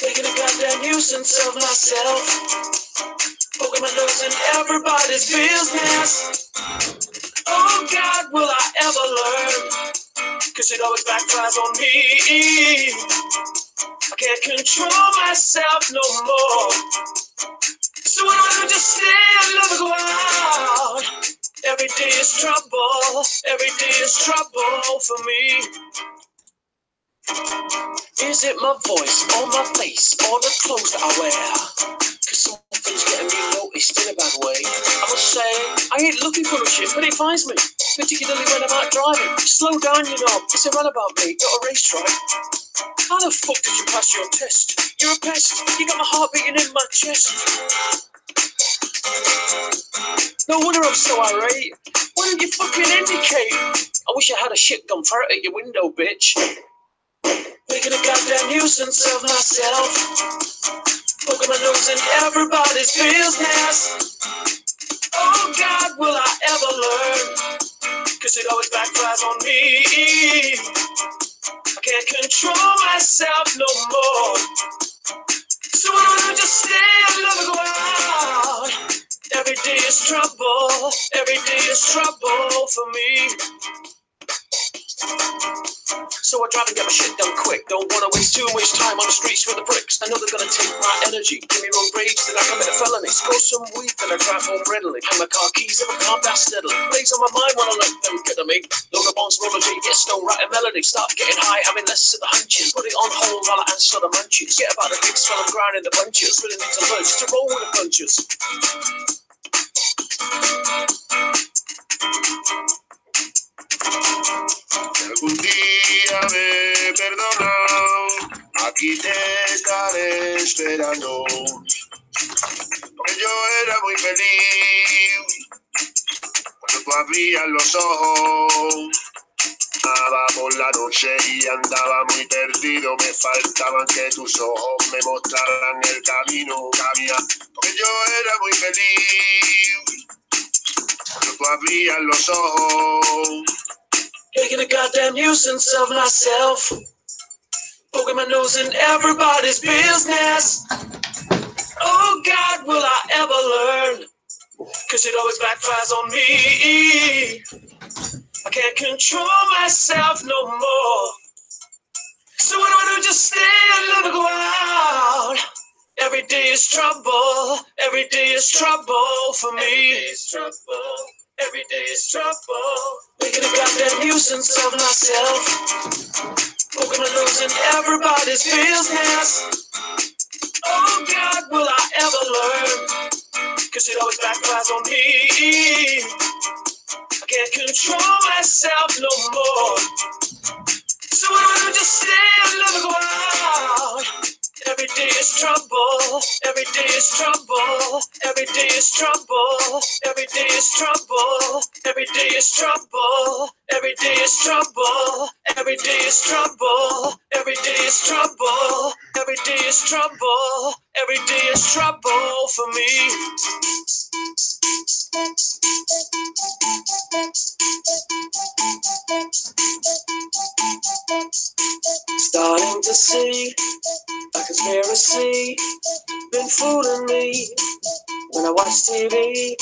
Taking a goddamn news nuisance of myself. Poking my nose in everybody's business. Oh God, will I ever learn? Cause it always backfires on me. I can't control myself no more. So why don't I just stay and never go out? Every day is trouble. Every day is trouble for me. Is it my voice or my face or the clothes that I wear? Cause something's getting me noticed in a bad way. I must say, I ain't looking for a shit, but it finds me. Particularly when I'm out driving. Slow down, you know. It's a runabout, mate, not a racetrack. How the fuck did you pass your test? You're a pest. You got my heart beating in my chest. No wonder I'm so irate. Why don't you fucking indicate? I wish I had a shit gun fire at your window, bitch. Making a goddamn nuisance of myself. Poking my nose in everybody's business. Oh God, will I ever learn? Cause it always backfires on me. I can't control myself no more. So why don't I just stay and never go out? Every day is trouble. Every day is trouble for me. So I try to get my shit done quick. Don't wanna waste too much time on the streets with the bricks. I know they're gonna take my energy. Give me road rage, then I commit a felony. Score some weed, then I drive home readily. Hang my car keys, then I calm down steadily. Plays on my mind when I let them get to me. Load up on roller G, get stone, write a melody. Start getting high, having less of the hunches. Put it on hold while I answer the munchies. Get about the gigs while I'm grinding the bunches. Really need to learn just to roll with the punches. Algún día me perdonado, aquí te estaré esperando, porque yo era muy feliz cuando tú abrías los ojos. Andaba por la noche y andaba muy perdido, me faltaban que tus ojos me mostraran el camino, caminar, porque yo era muy feliz cuando tú abrías los ojos. Making a goddamn nuisance of myself. Poking my nose in everybody's business. Oh God, will I ever learn? Cause it always backfires on me. I can't control myself no more. So why don't I just stay and never go out? Every day is trouble. Every day is trouble for me. Every day is trouble. Every day is trouble. Making a goddamn nuisance of myself. Poking my nose in everybody's business. Oh God, will I ever learn? Cause it always backfires on me. I can't control myself no more. So why don't I just stay and never go out? Every day is trouble. Every day is trouble. Every day is trouble. Every day is trouble. Every day is trouble. Every day is trouble. Every day is trouble. Every day is trouble. Every day is trouble. Every day is trouble for me. Starting to see a conspiracy been fooling me. When I watch TV,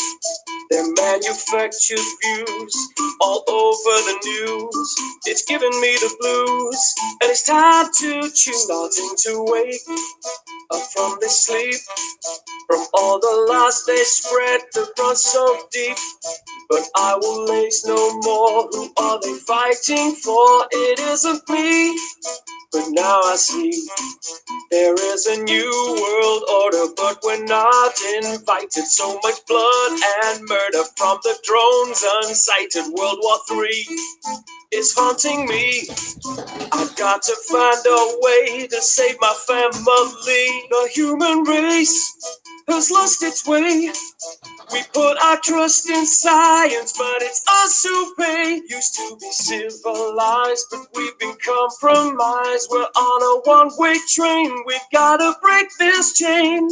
they're manufactured views all over the news. It's giving me the blues, and it's time to choose. Starting to wake up from this sleep, from all the lies they spread that run so deep. But I will lace no more. Who are they fighting for? It isn't me. But now I see there is a new world order, but we're not invited. So much blood and murder from the drones unsighted. World War III is haunting me. I've got to find a way to save my family. The human race has lost its way. We put our trust in science, but it's us who pay. Used to be civilized, but we've been compromised. We're on a one-way train. We've got to break this chain.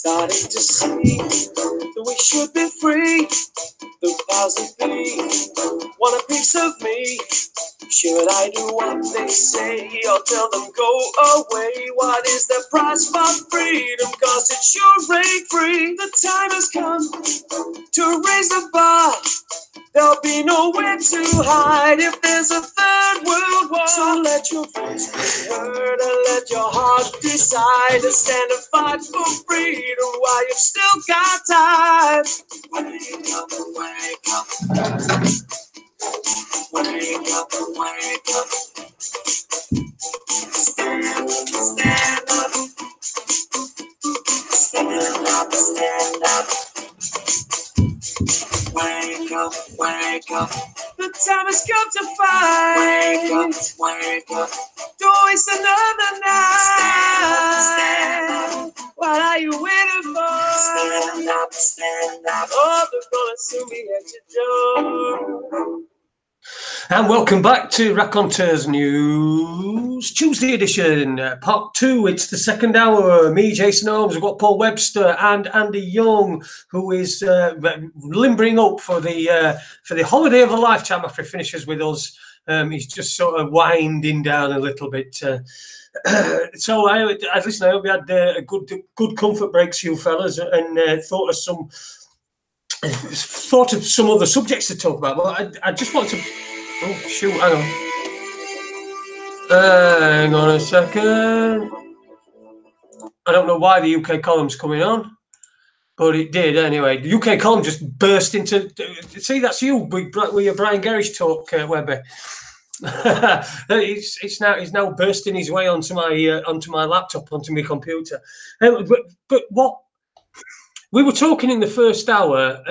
starting to see that we should be free. The powers that be want a piece of me. Should I do what they say or tell them go away? What is the price for freedom? Cause it sure ain't free. The time has come to raise the bar. There'll be nowhere to hide if there's a third world war. So let your voice be heard and let your heart decide to stand and fight for freedom while you've still got time. Wake up, wake up. Wake up, wake up. Stand up, stand up. Stand up, stand up. Wake up, wake up. The time has come to fight. Wake up, wake up. Don't waste another night. Stand up, stand up. What are you waiting for? Stand up, stand up. Oh, they're gonna soon be at your door. And welcome back to Raconteurs News Tuesday edition, part 2. It's the second hour. Me, Jason Holmes. We've got Paul Webster and Andy Young, who is limbering up for the holiday of a lifetime after he finishes with us. He's just sort of winding down a little bit. So I listen. I hope we had a good comfort breaks, you fellas, and thought of some other subjects to talk about. But I just want to. Oh, shoot, hang on a second. I don't know why the UK column's coming on, but it did anyway. The UK column just burst into... See, that's you with your Brian Gerrish talk, Webby. He's now bursting his way onto my laptop, onto my computer. But what... We were talking in the first hour,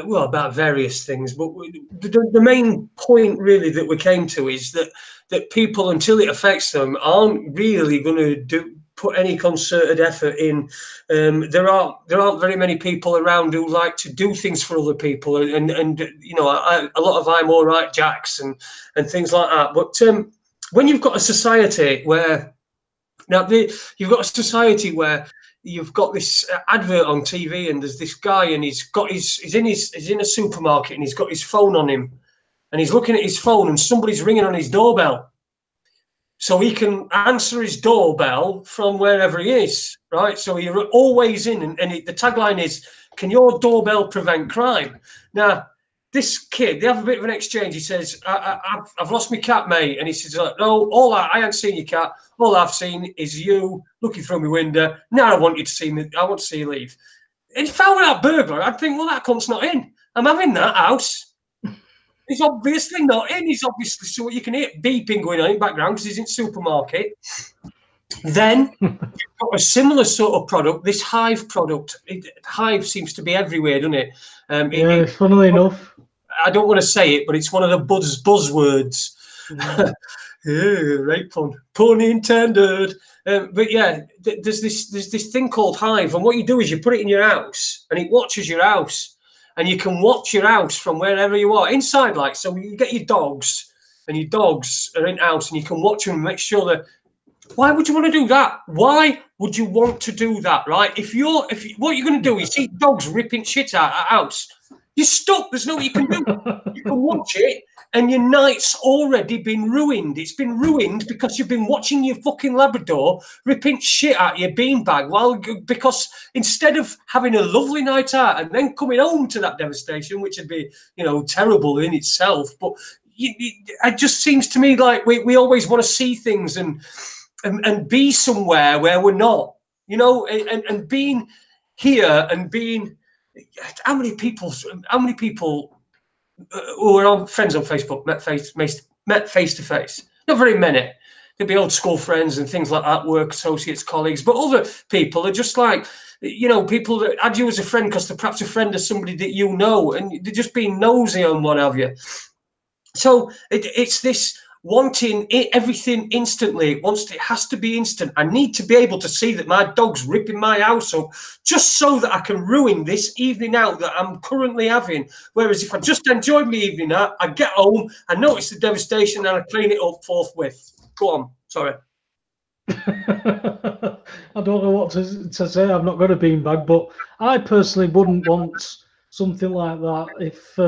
well, about various things, but the main point really that we came to is that people, until it affects them, aren't really going to put any concerted effort in. There aren't very many people around who like to do things for other people, and you know, a lot of I'm all right Jacks and things like that. But when you've got a society where you've got this advert on TV, and there's this guy, and he's in a supermarket, and he's got his phone on him, and he's looking at his phone, and somebody's ringing on his doorbell, so he can answer his doorbell from wherever he is, right? So you're always in, and the tagline is, "Can your doorbell prevent crime?" Now, this kid, they have a bit of an exchange. He says, I've lost my cat, mate. And he says, no, I haven't seen your cat. All I've seen is you looking through my window. Now I want you to see me. I want to see you leave. And if I were that burglar, I'd think, well, that cunt's not in. I'm having that house. He's obviously not in. He's obviously, so you can hear beeping going on in the background because he's in the supermarket. Then you've got a similar sort of product, this Hive product. Hive seems to be everywhere, doesn't it? Yeah, funnily enough. I don't want to say it, but it's one of the buzzwords. Yeah, right, pun intended. But yeah, there's this thing called Hive, and what you do is you put it in your house, and it watches your house, and you can watch your house from wherever you are inside. Like, so you get your dogs, and your dogs are in house, and you can watch them and make sure that. Why would you want to do that? Why would you want to do that? Right? If what you're going to do is see dogs ripping shit out of a house. You're stuck. There's nothing you can do. You can watch it, and your night's already been ruined. It's been ruined because you've been watching your fucking Labrador ripping shit out of your beanbag. Because instead of having a lovely night out and then coming home to that devastation, which would be, you know, terrible in itself, but it just seems to me like we always want to see things and be somewhere where we're not, you know, and being here and being. How many people who are on friends on Facebook met face to face? Not very many. There'd be old school friends and things like that, work associates, colleagues. But other people are just like, you know, people that add you as a friend because they're perhaps a friend of somebody that you know, and they're just being nosy and what have you. So it's this wanting everything instantly. It has to be instant. I need to be able to see that my dog's ripping my house up just so that I can ruin this evening out that I'm currently having. Whereas if I just enjoyed my evening out, I get home, I notice the devastation, and I clean it up forthwith. Go on. Sorry. I don't know what to say. I'm not going to beanbag, but I personally wouldn't want something like that. If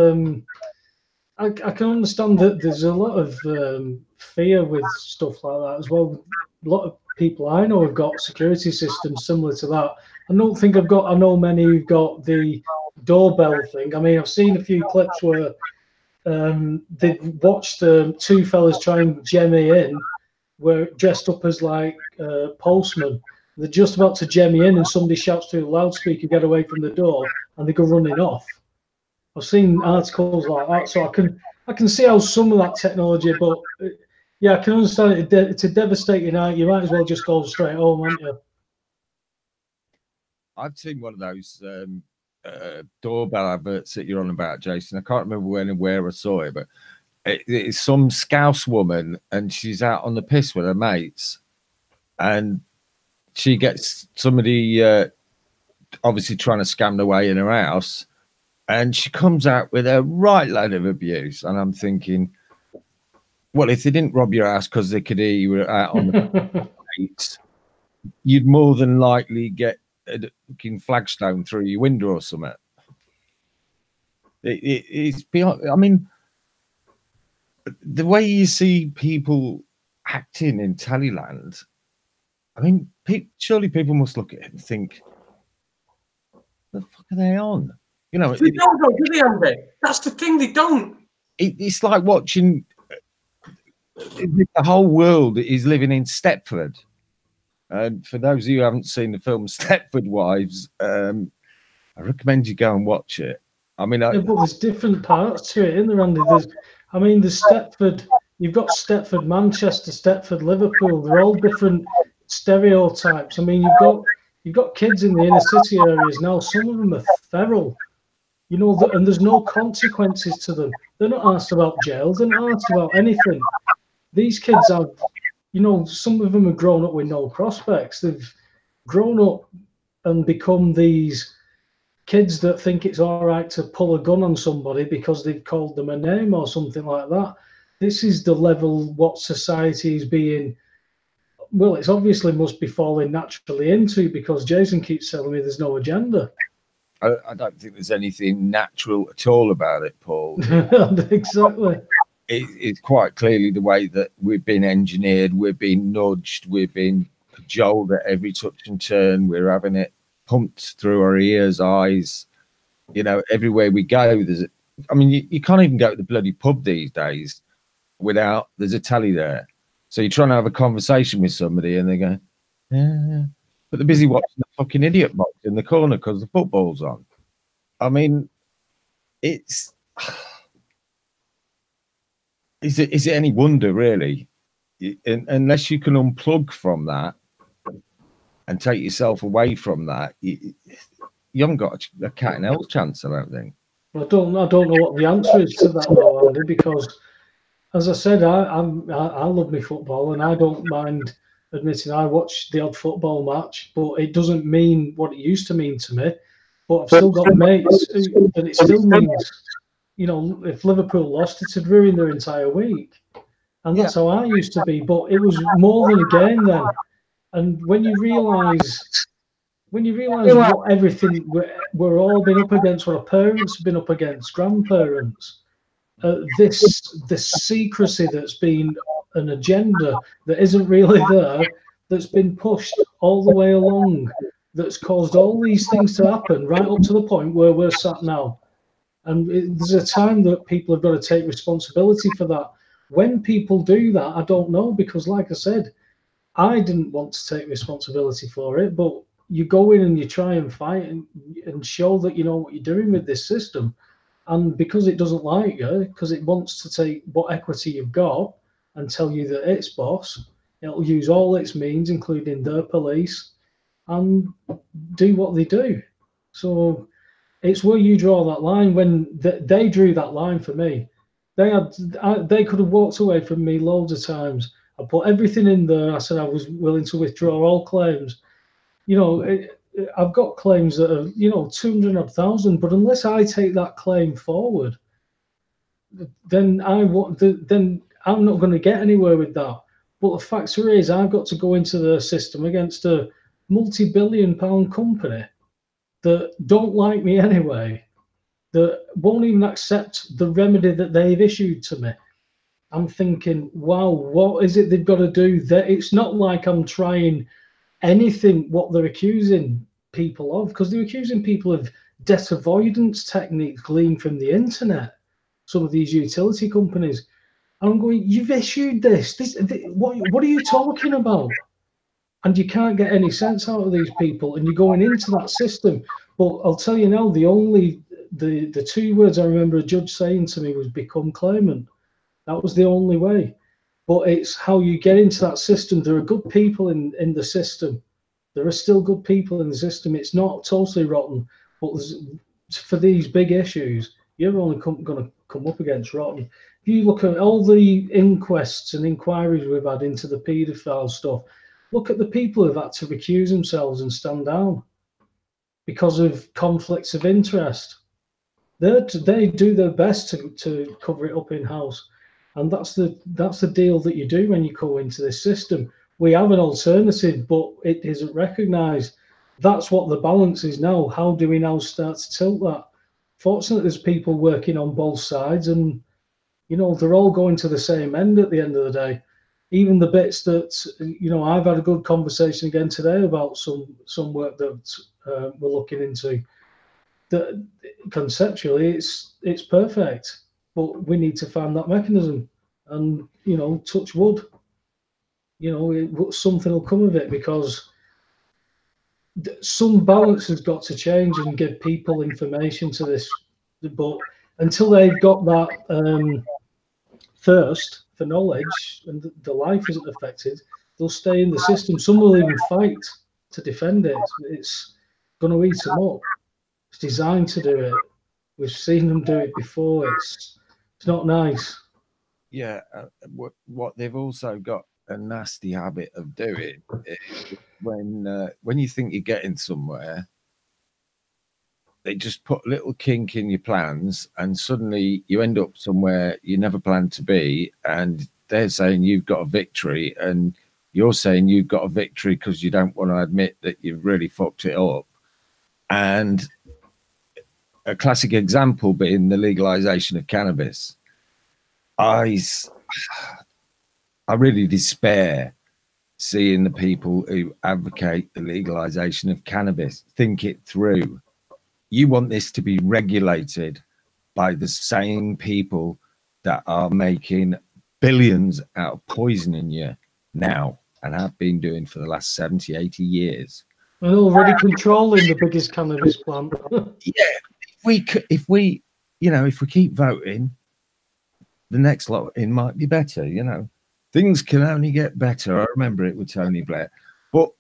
I can understand that there's a lot of fear with stuff like that as well. A lot of people I know have got security systems similar to that. I don't think I know many who've got the doorbell thing. I mean, I've seen a few clips where they watched two fellas try and jemmy in, were dressed up as like postmen. They're just about to jemmy in, and somebody shouts through the loudspeaker, "Get away from the door!" and they go running off. I've seen articles like that, so I can see how some of that technology, but yeah, I can understand it. It's a devastating night. You might as well just go straight home, aren't you? I've seen one of those doorbell adverts that you're on about, Jason. I can't remember when and where I saw it, but it's some Scouse woman, and she's out on the piss with her mates, and she gets somebody obviously trying to scam their way in her house, and she comes out with a right load of abuse. And I'm thinking, well, if they didn't rob your house because they could hear you were out on the mates, you'd more than likely get a fucking flagstone through your window or something. It's beyond. I mean, the way you see people acting in Tallyland, I mean, surely people must look at it and think, "The fuck are they on?" You know, they don't go, do they, Andy? That's the thing. They don't. It's like watching. The whole world is living in Stepford. And for those of you who haven't seen the film Stepford Wives, I recommend you go and watch it. I mean, yeah, but there's different parts to it, isn't there, Andy? There's Stepford. You've got Stepford, Manchester, Stepford, Liverpool. They're all different stereotypes. I mean, you've got kids in the inner city areas now. Some of them are feral, you know, and there's no consequences to them. They're not asked about jail. They're not asked about anything. These kids have, you know, some of them have grown up with no prospects. They've grown up and become these kids that think it's all right to pull a gun on somebody because they've called them a name or something like that. This is the level what society is being, well, it's obviously must be falling naturally into, because Jason keeps telling me there's no agenda. I don't think there's anything natural at all about it, Paul. Exactly. It's quite clearly the way that we've been engineered, we've been nudged, we've been cajoled at every touch and turn. We're having it pumped through our ears, eyes, you know, everywhere we go. I mean, you can't even go to the bloody pub these days without there's a tally there. So you're trying to have a conversation with somebody and they go, yeah, but they're busy watching the fucking idiot box in the corner because the football's on. I mean, is it any wonder, really? Unless you can unplug from that and take yourself away from that, you haven't got a cat and hell chance, I don't think. I don't know what the answer is to that, though, Andy, because, as I said, I love my football, and I don't mind admitting I watch the odd football match, but it doesn't mean what it used to mean to me. But I've still got mates, and it still means, you know, if Liverpool lost, it would ruin their entire week. And that's how I used to be. But it was more than a game then. And when you realise what everything we're all been up against, what our parents have been up against, grandparents, this secrecy that's been an agenda that isn't really there, that's been pushed all the way along, that's caused all these things to happen right up to the point where we're sat now. And there's a time that people have got to take responsibility for that. When people do that, I don't know, because like I said, I didn't want to take responsibility for it, but you go in and you try and fight and show that you know what you're doing with this system. And because it doesn't like you, because it wants to take what equity you've got and tell you that it's boss, it'll use all its means, including their police, and do what they do. So it's where you draw that line. When they drew that line for me, they could have walked away from me loads of times. I put everything in there. I said I was willing to withdraw all claims. You know, I've got claims that are, you know, 200,000, but unless I take that claim forward, then I'm not going to get anywhere with that. But the factor is, I've got to go into the system against a multi-billion-pound company that don't like me anyway, that won't even accept the remedy that they've issued to me. I'm thinking, wow, what is it they've got to do? That it's not like I'm trying anything what they're accusing people of, because they're accusing people of debt avoidance techniques gleaned from the internet, some of these utility companies. And I'm going, you've issued this what are you talking about? And you can't get any sense out of these people, and you're going into that system. But I'll tell you now, the two words I remember a judge saying to me was become claimant. That was the only way. But it's how you get into that system. There are good people in the system. There are still good people in the system. It's not totally rotten, but for these big issues, you're only going to come up against rotten. If you look at all the inquests and inquiries we've had into the paedophile stuff, look at the people who've had to recuse themselves and stand down because of conflicts of interest. They do their best to cover it up in-house. And that's the deal that you do when you go into this system. We have an alternative, but it isn't recognised. That's what the balance is now. How do we now start to tilt that? Fortunately, there's people working on both sides, and they're all going to the same end at the end of the day. Even the bits that I've had a good conversation again today about some work that we're looking into. That conceptually, it's perfect. But we need to find that mechanism, and touch wood. Something will come of it, because some balance has got to change and give people information to this. But until they've got that thirst for knowledge and the life isn't affected, they'll stay in the system. Some will even fight to defend it. It's going to eat them up. It's designed to do it. We've seen them do it before. It's not nice. Yeah, what they've also got a nasty habit of doing is when you think you're getting somewhere, they just put a little kink in your plans, and suddenly you end up somewhere you never planned to be, and they're saying you've got a victory, and you're saying you've got a victory because you don't want to admit that you've really fucked it up. And a classic example being the legalization of cannabis. I really despair seeing the people who advocate the legalization of cannabis. Think it through. You want this to be regulated by the same people that are making billions out of poisoning you now, and have been doing for the last 70, 80 years. And already controlling the biggest cannabis plant. Yeah, if we keep voting, the next lot in might be better. Things can only get better. I remember it with Tony Blair, but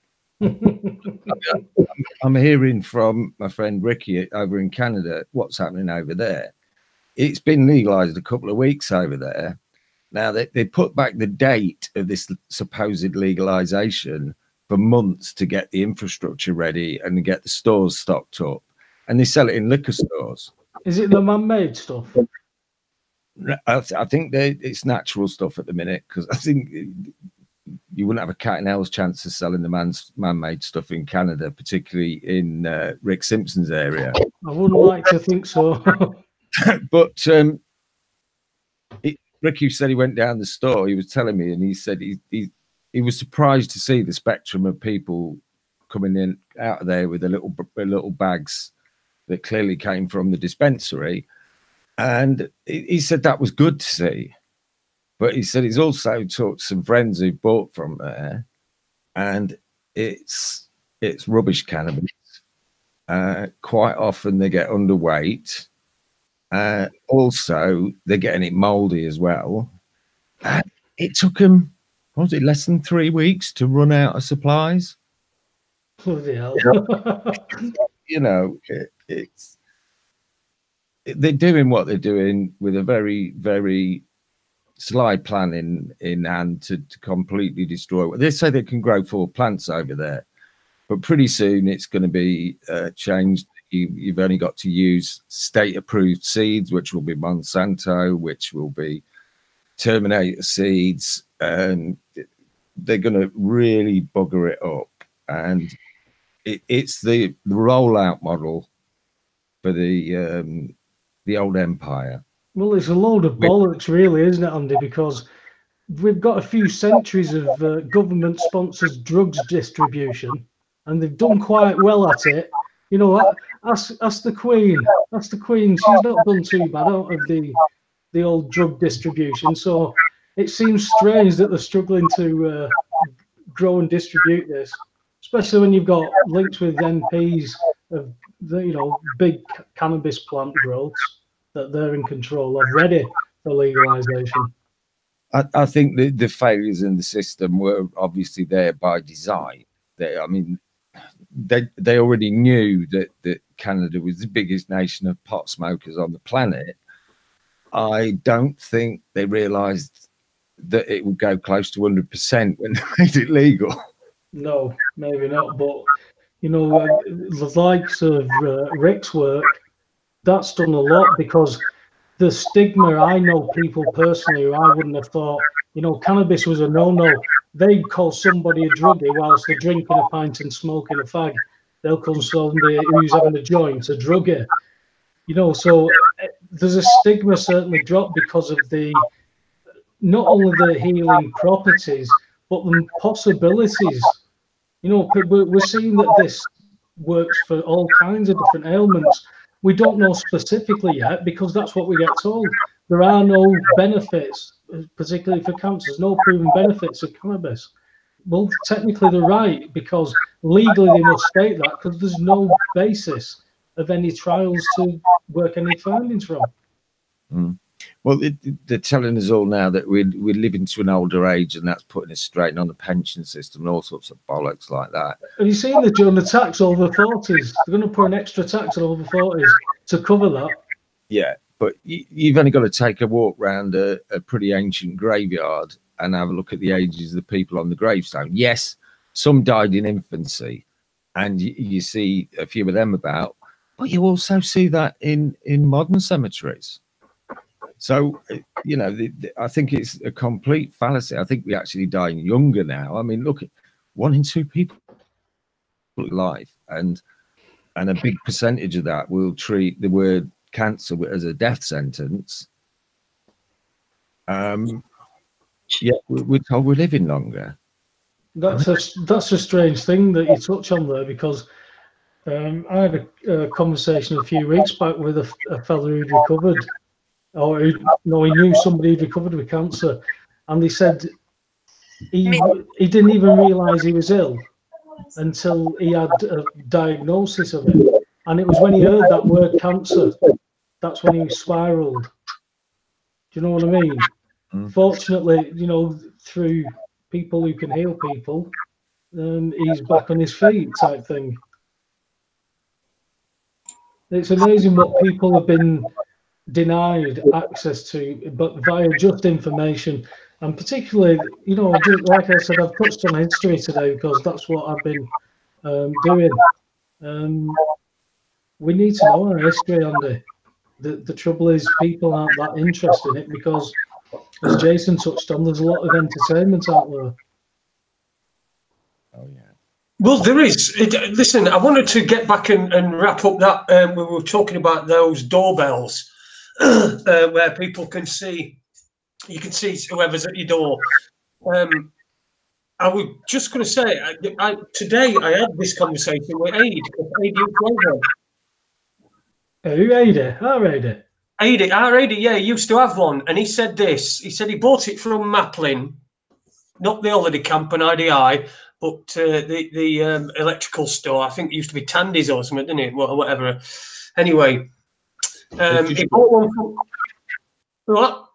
I'm hearing from my friend Ricky over in Canada what's happening over there. It's been legalized a couple of weeks over there. Now they put back the date of this supposed legalization for months to get the infrastructure ready and to get the stores stocked up, and they sell it in liquor stores. Is it the man-made stuff? I think it's natural stuff at the minute, because I think you wouldn't have a cat and hell's chance of selling the man-made stuff in Canada, particularly in Rick Simpson's area. I wouldn't like to think so. But Ricky said he went down the store. He was telling me, and he said he was surprised to see the spectrum of people coming in out of there with the little bags that clearly came from the dispensary. And he said that was good to see. But he said he's also talked to some friends who bought from there, and it's rubbish cannabis. Quite often they get underweight. Also, they're getting it moldy as well. And it took them, what was it, less than 3 weeks to run out of supplies? Bloody hell. They're doing what they're doing with a very, very sly plan in hand to completely destroy. They say they can grow 4 plants over there, but pretty soon it's going to be changed. You've only got to use state-approved seeds, which will be Monsanto, which will be Terminator seeds, and they're going to really bugger it up, and it's the rollout model for the old empire. Well, it's a load of bollocks, really, isn't it, Andy? Because we've got a few centuries of government-sponsored drugs distribution, and they've done quite well at it. You know, ask the Queen. Ask the Queen. She's not done too bad out of the old drug distribution. So it seems strange that they're struggling to grow and distribute this, especially when you've got links with MPs of the big cannabis plant growths that they're in control of, ready for legalization. I think the failures in the system were obviously there by design. They already knew that Canada was the biggest nation of pot smokers on the planet. I don't think they realised that it would go close to 100% when they made it legal. No, maybe not. But the likes of Rick's work, that's done a lot, because the stigma, I know people personally who I wouldn't have thought, cannabis was a no-no. They'd call somebody a druggie whilst they're drinking a pint and smoking a fag. They'll call somebody who's having a joint a druggie. So there's a stigma certainly dropped because of not only the healing properties, but the possibilities. We're seeing that this works for all kinds of different ailments. We don't know specifically yet, because that's what we get told. There are no benefits, particularly for cancers, no proven benefits of cannabis. Well, technically they're right, because legally they must state that, because there's no basis of any trials to work any findings from. Mm. Well, they're telling us all now that we're living to an older age, and that's putting us straight on the pension system and all sorts of bollocks like that. Have you seen the Jonah tax over 40s? They're going to put an extra tax on over 40s to cover that. Yeah, but you've only got to take a walk around a pretty ancient graveyard and have a look at the ages of the people on the gravestone. Yes, some died in infancy, and you see a few of them about, but you also see that in modern cemeteries. So, I think it's a complete fallacy. I think we actually die younger now. I mean, look, 1 in 2 people life, and a big percentage of that will treat the word cancer as a death sentence. Yeah, we're told we're living longer. That's a strange thing that you touch on there, because I had a conversation a few weeks back with a fellow who'd recovered. Or he knew somebody who'd recovered with cancer, and he said he didn't even realise he was ill until he had a diagnosis of it. And it was when he heard that word cancer, that's when he spiralled. Do you know what I mean? Fortunately, through people who can heal people, he's back on his feet, type thing. It's amazing what people have been denied access to, but via just information. And particularly, like I said, I've touched on history today because that's what I've been doing. We need to know our history, Andy. The trouble is people aren't that interested in it, because, as Jason touched on, there's a lot of entertainment out there. Oh, yeah. Well, there is. Listen, I wanted to get back and wrap up that we were talking about those doorbells. Where people can see, you can see whoever's at your door. I was just going to say, today I had this conversation with Adie. Who, Adie? Our Adie? Our Adie, yeah, he used to have one, and he said this. He said he bought it from Maplin, not the holiday camp and IDI, but the electrical store. I think it used to be Tandy's or something, didn't it? Whatever. Anyway. He bought one from, what?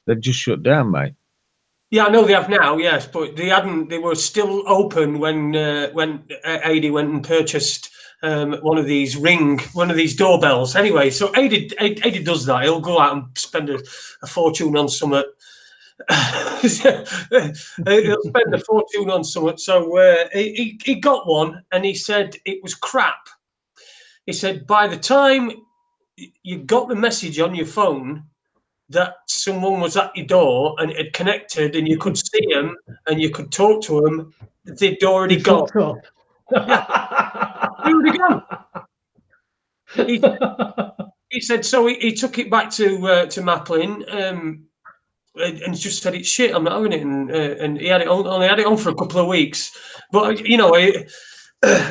They've just shut down, mate. Yeah, I know they have now. Yes, but they hadn't. They were still open when Adie went and purchased one of these doorbells. Anyway, so Adie does that. He'll go out and spend a fortune on something. He'll spend a fortune on something. So he got one, and he said it was crap. He said by the time you got the message on your phone, that someone was at your door and it had connected and you could see them and you could talk to them, they'd already gone. Yeah, they'd already gone. He said, so he took it back to Maplin and just said, it's shit, I'm not having it. And he had it only had it on for a couple of weeks. But, you know,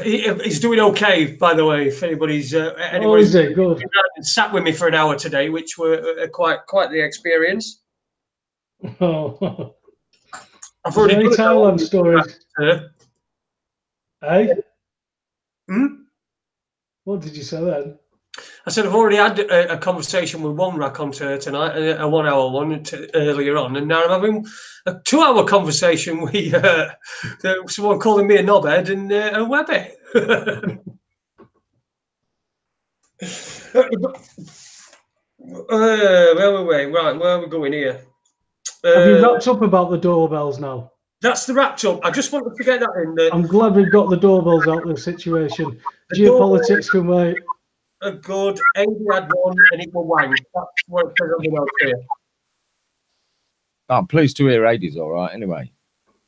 he's doing okay, by the way, if anybody's good. Sat with me for an hour today, which were quite the experience. Oh. I've already any Thailand stories? Hey? What did you say then? I said I've already had a conversation with one raconteur tonight, a 1 hour one earlier on, and now I'm having a 2 hour conversation with someone calling me a knobhead and Webby. Where are we? Right, where are we going here? Have you wrapped up about the doorbells now? That's the wrapped up. I just wanted to get that in there. I'm glad we've got the doorbells out of the situation. Geopolitics can wait. A good Adie had one and it will wank. That's what it says on the notes here. I'm pleased to hear Adie's all right anyway.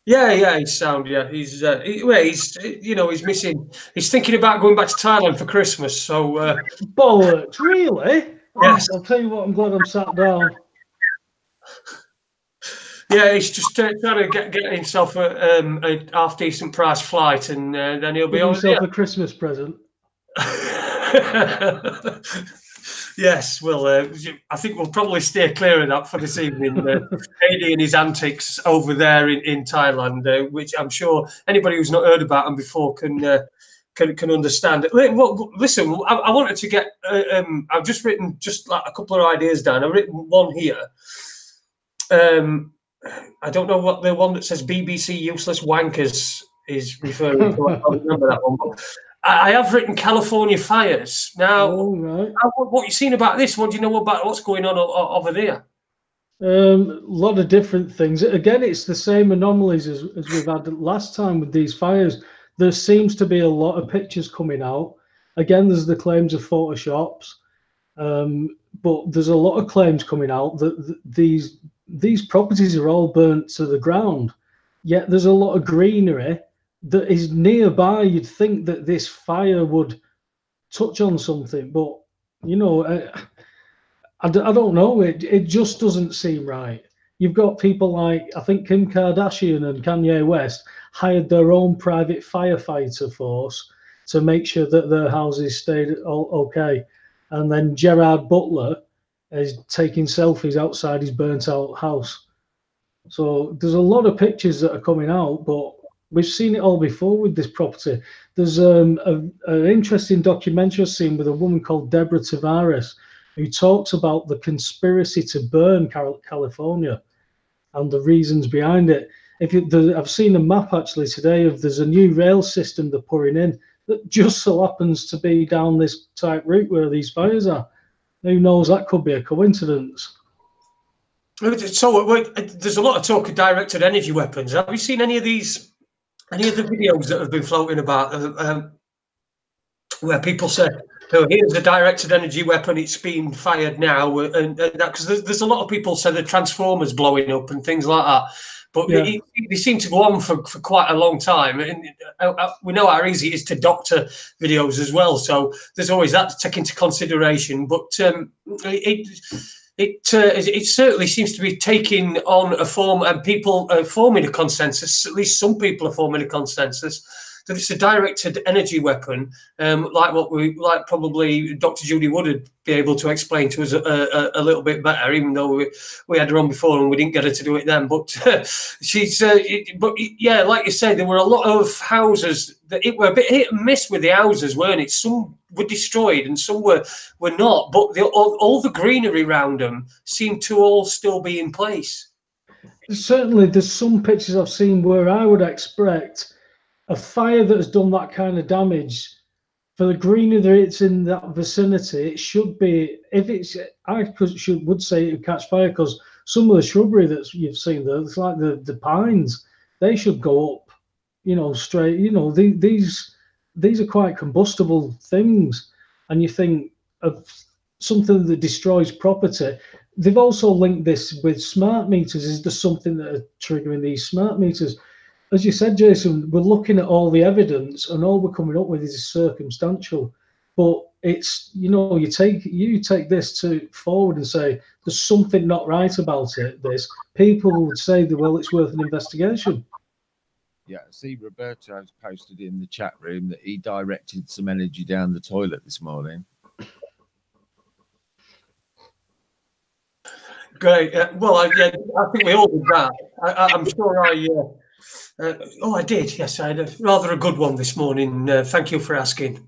Yeah, he's sound. Yeah, he's you know, he's missing. He's thinking about going back to Thailand for Christmas. So bollocks, really? Yes. I'll tell you what. I'm glad I'm sat down. Yeah, he's just trying to get himself a half decent price flight, and then he'll be on himself a Christmas present. Yes, well, I think we'll probably steer clear of that for this evening. Adie and his antics over there in Thailand, which I'm sure anybody who's not heard about them before can understand. Listen, I wanted to get. I've just written just like a couple of ideas down. I've written one here. I don't know what the one that says BBC useless wankers is referring to. I don't remember that one. But I have written California fires. Now, what you seen about this? What do you know about what's going on over there? A lot of different things. Again, it's the same anomalies as we've had last time with these fires. There seems to be a lot of pictures coming out. Again, there's the claims of Photoshops, but there's a lot of claims coming out that these properties are all burnt to the ground. Yet there's a lot of greenery that is nearby. You'd think that this fire would touch on something, but you know, I don't know. It just doesn't seem right. You've got people like, I think Kim Kardashian and Kanye West hired their own private firefighter force to make sure that their houses stayed okay. And then Gerard Butler is taking selfies outside his burnt out house. So there's a lot of pictures that are coming out, but we've seen it all before with this property. There's an interesting documentary I've seen with a woman called Deborah Tavares, who talks about the conspiracy to burn California and the reasons behind it. I've seen a map actually today of there's a new rail system they're putting in that just so happens to be down this type route where these fires are. Who knows? That could be a coincidence. So there's a lot of talk of directed energy weapons. Have you seen any of the videos that have been floating about where people say, "Oh, here's a directed energy weapon. It's being fired now," and that because there's a lot of people say the transformers blowing up and things like that. But they seem to go on for quite a long time, and we know how easy it is to doctor videos as well. So there's always that to take into consideration. But it certainly seems to be taking on a form, and people are forming a consensus. At least some people are forming a consensus that it's a directed energy weapon, like probably Dr. Judy would be able to explain to us a little bit better, even though we had her on before and we didn't get her to do it then. But yeah, like you said, there were a lot of houses that were a bit hit and miss with the houses, weren't it? Some were destroyed and some were not, but all the greenery around them seemed to all still be in place. Certainly, there's some pictures I've seen where I would expect a fire that has done that kind of damage, for the greenery that's in that vicinity, it should be, would say it would catch fire, because some of the shrubbery that you've seen there, it's like the pines, they should go up, you know, straight. You know, these are quite combustible things, and you think of something that destroys property. they've also linked this with smart meters. Is there something that are triggering these smart meters? As you said, Jason, we're looking at all the evidence, and all we're coming up with is circumstantial. But it's, you know, you take this forward and say there's something not right about it. People would say that, well, it's worth an investigation. Yeah, see, Roberto's posted in the chat room that he directed some energy down the toilet this morning. Great. Well, yeah, I think we all did that. I'm sure oh, I did. Yes, I had rather a good one this morning. Thank you for asking.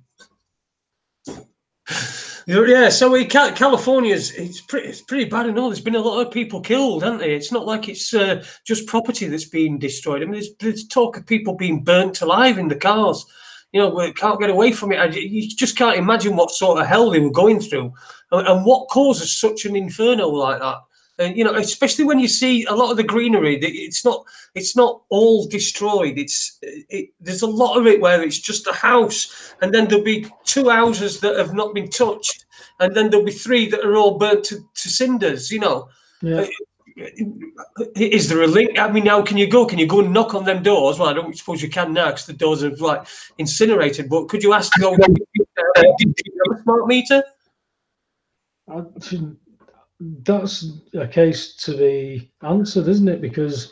Yeah, so California's it's pretty bad and all. There's been a lot of people killed, haven't they? It's not like it's just property that's being destroyed. I mean, there's talk of people being burnt alive in the cars. You know, we can't get away from it. You just can't imagine what sort of hell they were going through, and what causes such an inferno like that. And you know, especially when you see a lot of the greenery, it's not all destroyed. There's a lot of it where it's just a house, and then there'll be 2 houses that have not been touched, and then there'll be 3 that are all burnt to cinders. You know, yeah. Is there a link? I mean, now can you go and knock on them doors? Well, I don't suppose you can now because the doors are like incinerated. But could you ask to go? Did you have a smart meter? That's a case to be answered, isn't it? Because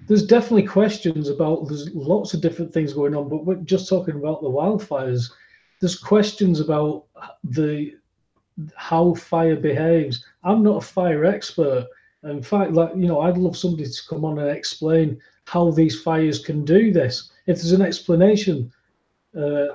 there's definitely questions about, there's lots of different things going on, but we're just talking about the wildfires. There's questions about how fire behaves. I'm not a fire expert. In fact, like, you know, I'd love somebody to come on and explain how these fires can do this. If there's an explanation,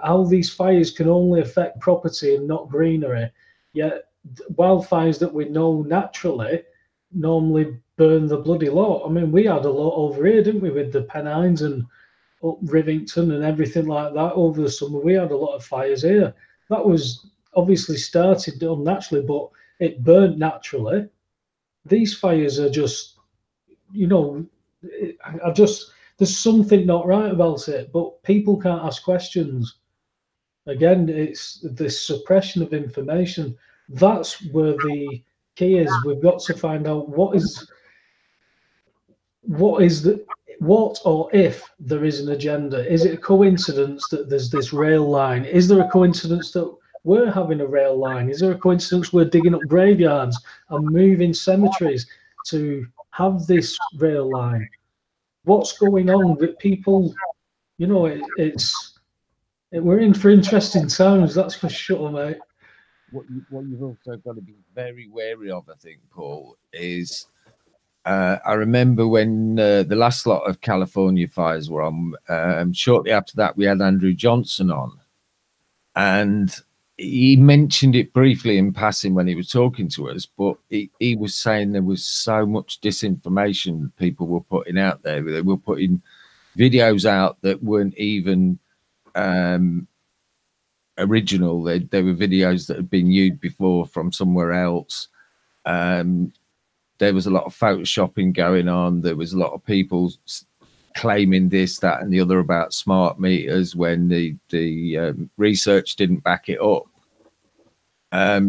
how these fires can only affect property and not greenery, yet wildfires that we know naturally normally burn the bloody lot. I mean, we had a lot over here, didn't we, with the Pennines and up Rivington and everything like that over the summer. We had a lot of fires here. That was obviously started unnaturally, but it burned naturally. These fires are just, you know, there's something not right about it, but people can't ask questions. Again, it's the suppression of information. That's where the key is. We've got to find out what or if there is an agenda. Is it a coincidence that there's this rail line? Is there a coincidence that we're having a rail line? Is there a coincidence we're digging up graveyards and moving cemeteries to have this rail line? What's going on with people? You know, we're in for interesting times, that's for sure, mate. What you've also got to be very wary of, I think, Paul, is I remember when the last lot of California fires were on, shortly after that, we had Andrew Johnson on. And he mentioned it briefly in passing when he was talking to us, but he was saying there was so much disinformation people were putting out there. They were putting videos out that weren't even original. They were videos that had been used before from somewhere else. There was a lot of photoshopping going on. There was a lot of people claiming this, that, and the other about smart meters when the research didn't back it up.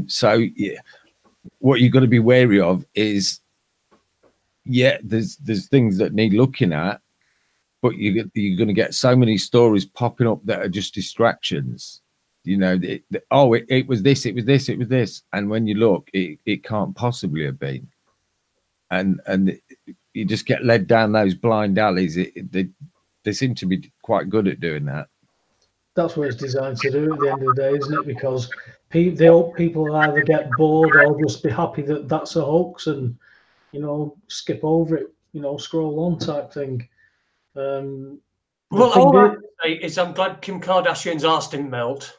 So yeah, what you've got to be wary of is, yeah, there's things that need looking at, but you're going to get so many stories popping up that are just distractions. You know, it was this, it was this, it was this, and when you look, it can't possibly have been. And you just get led down those blind alleys. They seem to be quite good at doing that. That's what it's designed to do at the end of the day, isn't it? Because people will either get bored or just be happy that that's a hoax and, you know, skip over it, you know, scroll on type thing. Well, all I can say is I'm glad Kim Kardashian's arse didn't melt.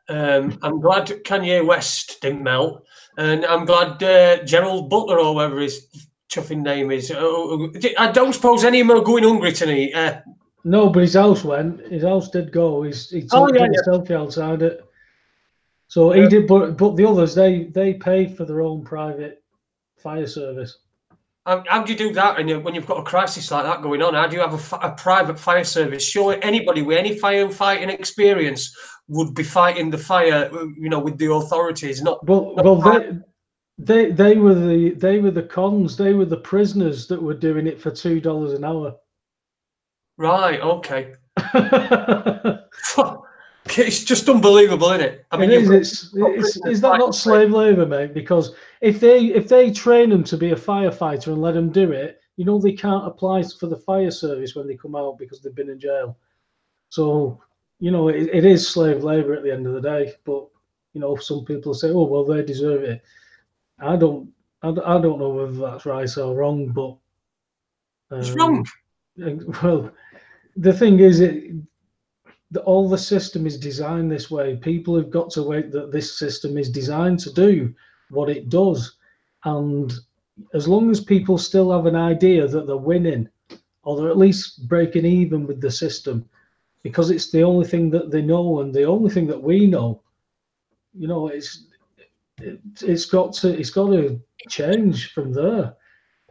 I'm glad Kanye West didn't melt. And I'm glad Gerald Butler, or whatever his chuffing name is. I don't suppose any of them are going hungry tonight. No, but his house went. His house did go. He took a selfie outside it. So he did, but the others, they pay for their own private fire service. How do you do that? And when you've got a crisis like that going on, how do you have a private fire service? Surely anybody with any firefighting experience would be fighting the fire, you know, with the authorities. They were the cons. They were the prisoners that were doing it for $2 an hour. Right. Okay. It's just unbelievable, isn't it? I mean, is that not slave labor, mate? Because if they train them to be a firefighter and let them do it, you know, they can't apply for the fire service when they come out because they've been in jail. So, you know, it is slave labor at the end of the day. But, you know, some people say, oh, well, they deserve it. I don't know whether that's right or wrong, but it's wrong. Well, the thing is, all the system is designed this way. People have got to wait that this system is designed to do what it does, and as long as people still have an idea that they're winning, or they're at least breaking even with the system, because it's the only thing that they know and the only thing that we know, you know, it's got to change from there,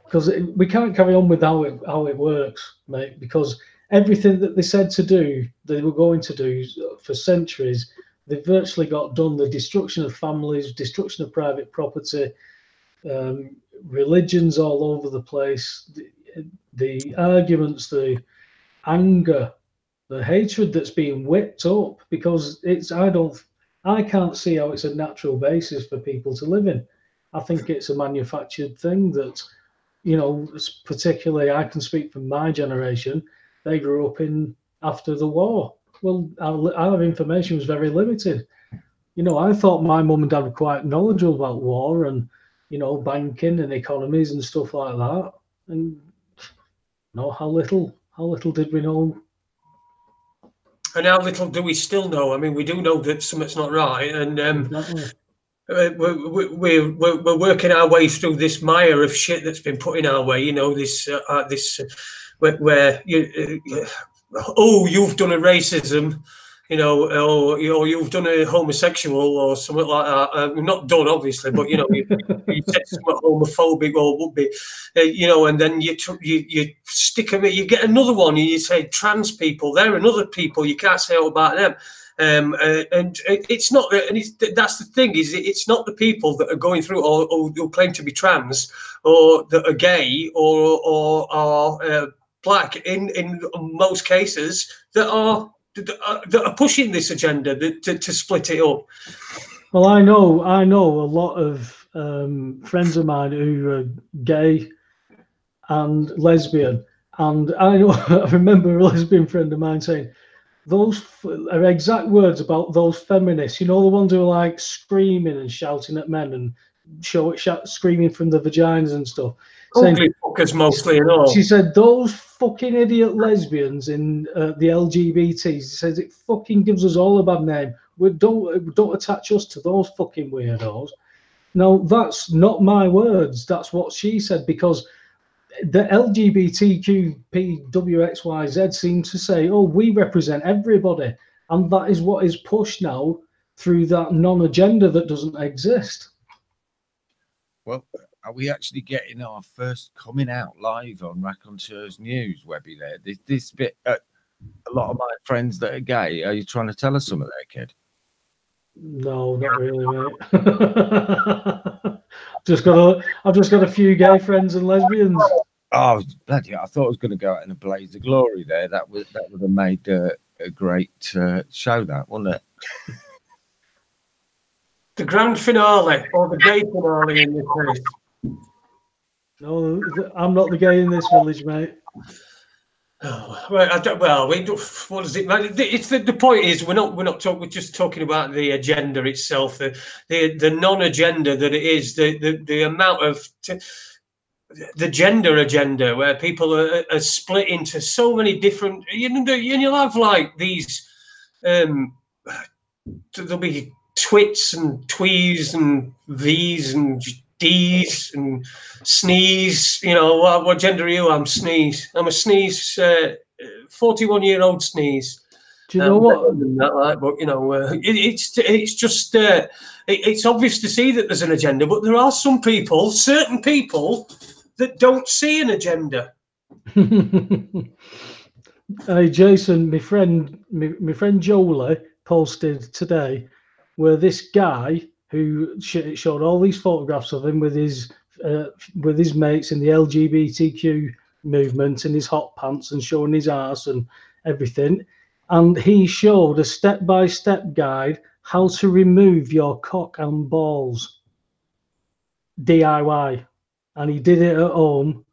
because we can't carry on with how it works, mate. Because everything that they said to do, they were going to do for centuries, they've virtually got done. The destruction of families, destruction of private property, religions all over the place, the arguments, the anger, the hatred that's being whipped up, because I can't see how it's a natural basis for people to live in. I think it's a manufactured thing that, you know, particularly I can speak from my generation. They grew up in after the war. Well, our information was very limited. You know, I thought my mum and dad were quite knowledgeable about war and, you know, banking and economies and stuff like that. And you know, how little did we know. And how little do we still know? I mean, we do know that something's not right, and Exactly. we're working our way through this mire of shit that's been put in our way. You know, where you've done a racism, you know, or you've done a homosexual or something like that. Not done, obviously, but you know, you said something homophobic or would be, you know, and then you stick them. You get another one, and you say trans people. They're another people. You can't say all about them. And it's not, and that's the thing, is it's not the people that are going through or who claim to be trans or that are gay or are black in most cases that are pushing this agenda to split it up. Well, I know a lot of friends of mine who are gay and lesbian, and I remember a lesbian friend of mine saying, those are exact words about those feminists, you know, the ones who are like screaming and shouting at men and screaming from the vaginas and stuff. Ugly fuckers mostly and all. She said, those fucking idiot lesbians in the LGBTs, she says, it fucking gives us all a bad name. Don't attach us to those fucking weirdos. Now, that's not my words. That's what she said, because the LGBTQPWXYZ seem to say, oh, we represent everybody. And that is what is pushed now through that non-agenda that doesn't exist. Well, are we actually getting our first coming out live on RACONTEURS News, Webby, there? This bit, a lot of my friends that are gay, are you trying to tell us something there, kid? No, not really, mate. I've just got a few gay friends and lesbians. Oh, bloody hell, I thought I was going to go out in a blaze of glory there. That would have made a great show, that, wouldn't it? The grand finale, or the gay finale in this case. No, I'm not the gay in this village, mate. Oh, well, what does it matter? It's the point is we're just talking about the agenda itself, the non-agenda that it is, the amount of the gender agenda, where people are split into so many different. You'll have like these. There'll be twits and twees and V's and D's and sneeze. You know, what gender are you? I'm sneeze. I'm a sneeze. 41-year-old sneeze. Do you know what? But you know, it's just it's obvious to see that there's an agenda, but there are some people, certain people, that don't see an agenda. Hey, Jason, my friend Jolie posted today where this guy who showed all these photographs of him with his mates in the LGBTQ movement in his hot pants and showing his arse and everything. And he showed a step-by-step guide how to remove your cock and balls. DIY. And he did it at home,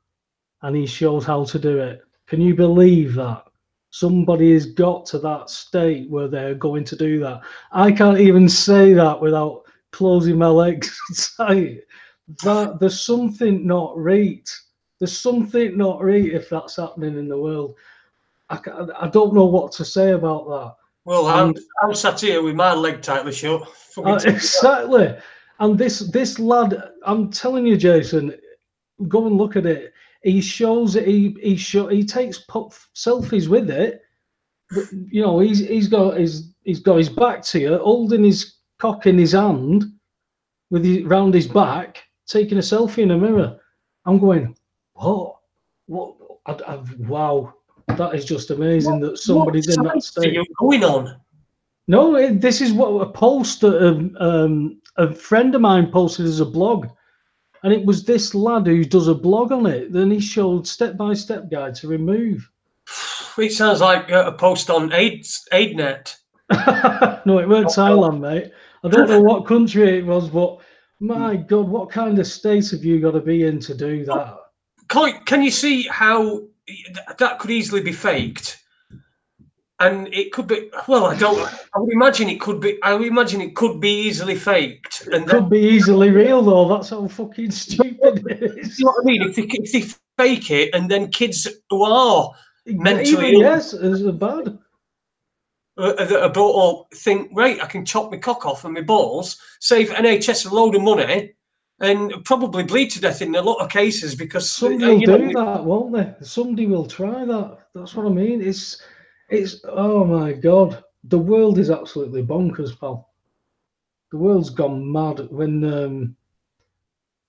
and he shows how to do it. Can you believe that? Somebody has got to that state where they're going to do that. I can't even say that without closing my legs tight. That there's something not right. There's something not right if that's happening in the world. I don't know what to say about that. Well, I'm sat here with my leg tightly shut. Exactly. And this lad, I'm telling you, Jason, go and look at it. He shows it. He takes selfies with it. But, you know, he's got his back to you, holding his cock in his hand, with round his back, taking a selfie in a mirror. I'm going, what? Wow, that is just amazing that somebody's in that state. What are you going on? No, this is what a post that a friend of mine posted as a blog. And it was this lad who does a blog on it. Then he showed step-by-step guide to remove. It sounds like a post on AidNet. No, it weren't Thailand, mate. I don't know what country it was, but my God, what kind of state have you got to be in to do that? Can you see how that could easily be faked? And it could be. Well, I would imagine it could be. I would imagine it could be easily faked. And it could be easily real, though. That's how fucking stupid it is. You know what I mean? If they fake it, and then kids who are mentally ill, yes, is bad. That are brought up think, right, I can chop my cock off and my balls, save NHS a load of money, and probably bleed to death in a lot of cases because somebody will do that, won't they? Somebody will try that. That's what I mean. It's oh my God, the world is absolutely bonkers, pal. The world's gone mad when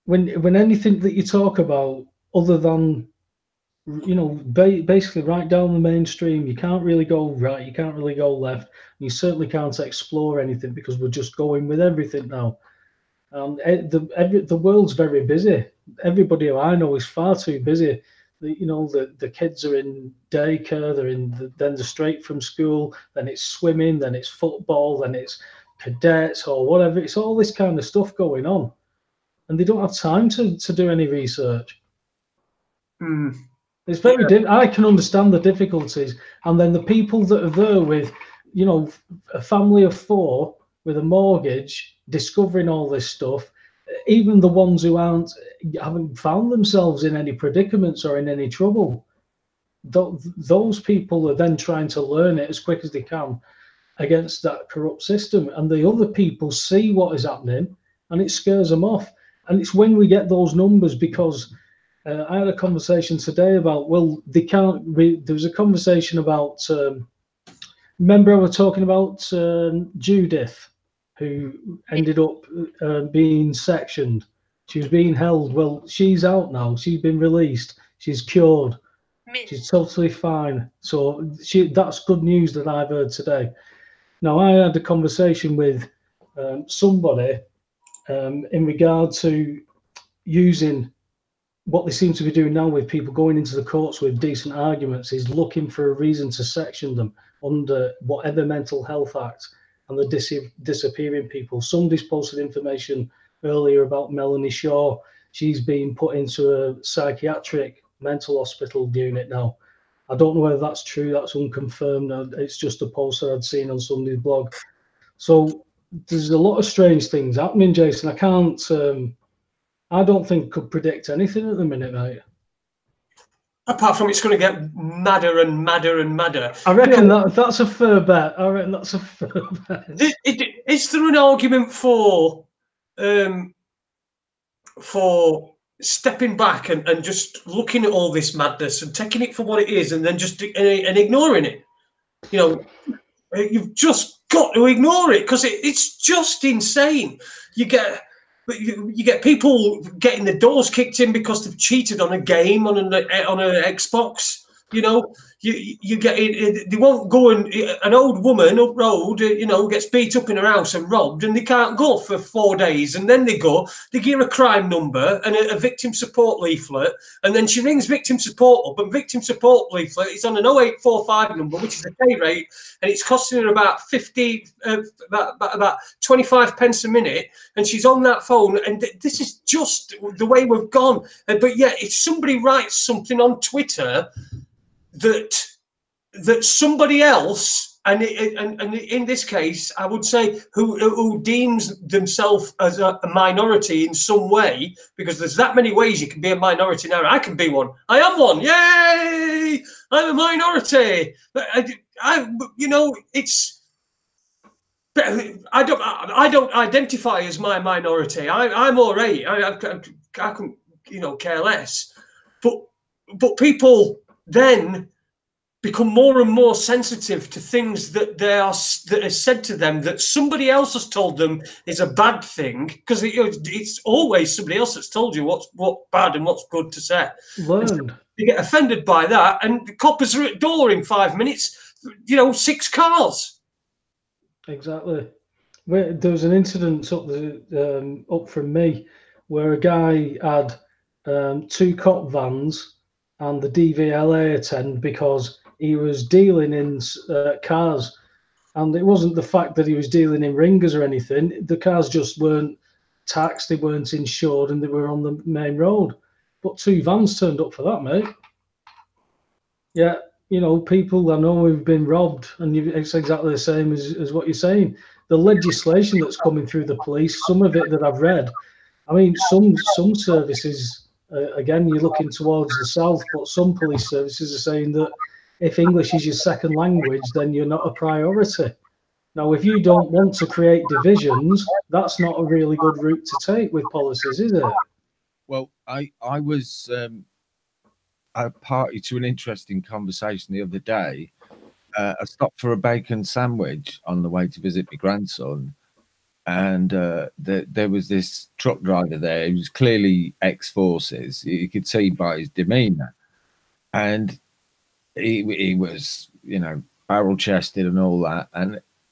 anything that you talk about other than, you know, basically right down the mainstream, you can't really go right, you can't really go left, you certainly can't explore anything because we're just going with everything now. The world's very busy. Everybody who I know is far too busy. You know, the kids are in daycare, then they're straight from school, then it's swimming, then it's football, then it's cadets or whatever. It's all this kind of stuff going on, and they don't have time to do any research. It's very I can understand the difficulties, and then the people that are there with, you know, a family of 4 with a mortgage, discovering all this stuff. Even the ones who haven't found themselves in any predicaments or in any trouble, those people are then trying to learn it as quick as they can against that corrupt system. And the other people see what is happening, and it scares them off. And it's when we get those numbers, because I had a conversation today about, well, they can't. There was a conversation about. Remember, I was talking about Judith, who ended up being sectioned. She was being held. Well, she's out now. She's been released. She's cured. She's totally fine. So that's good news that I've heard today. Now, I had a conversation with somebody in regard to using what they seem to be doing now with people going into the courts with decent arguments, is looking for a reason to section them under whatever mental health act, and the disappearing people. Somebody's posted information earlier about Melanie Shaw. She's being put into a psychiatric mental hospital unit now. I don't know whether that's true. That's unconfirmed. It's just a post that I'd seen on somebody's blog. So there's a lot of strange things happening, Jason. I don't think could predict anything at the minute, mate. Apart from it's going to get madder and madder and madder. I reckon that's a fair bet. I reckon that's a fair bet. Is there an argument for stepping back and just looking at all this madness and taking it for what it is, and then just and ignoring it? You know, you've just got to ignore it because it's just insane. You get people getting the doors kicked in because they've cheated on a game on an Xbox. You know, you get it. They won't go, and an old woman up road, gets beat up in her house and robbed, and they can't go for 4 days, and then they give her a crime number and a victim support leaflet, and then she rings victim support up, and victim support leaflet is on an 0845 number, which is a pay rate, and it's costing her about 25 pence a minute, and she's on that phone, and this is just the way we've gone. But yeah, if somebody writes something on Twitter that somebody else, and in this case, I would say who deems themselves as a minority in some way, because there's that many ways you can be a minority now. I can be one. I am one. Yay! I'm a minority. But it's. I don't identify as my minority. I'm all right. I couldn't care less. But people then become more and more sensitive to things that are said to them that somebody else has told them is a bad thing, because it's always somebody else that's told you what's bad and what's good to say. Learned. So you get offended by that, and the coppers are at door in 5 minutes. 6 cars. Exactly. There was an incident up from me where a guy had 2 cop vans and the DVLA attend because he was dealing in cars, and it wasn't the fact that he was dealing in ringers or anything. The cars just weren't taxed, they weren't insured, and they were on the main road. But 2 vans turned up for that, mate. Yeah, people, I know we've been robbed, and it's exactly the same as what you're saying. The legislation that's coming through the police, some of it that I've read, I mean, some services, again, you're looking towards the south, but some police services are saying that if English is your second language, then you're not a priority. Now, if you don't want to create divisions, that's not a really good route to take with policies, is it? Well, I was a party to an interesting conversation the other day. I stopped for a bacon sandwich on the way to visit my grandson, and there was this truck driver there. He was clearly ex-forces. You could see by his demeanour, and he was, barrel-chested and all that,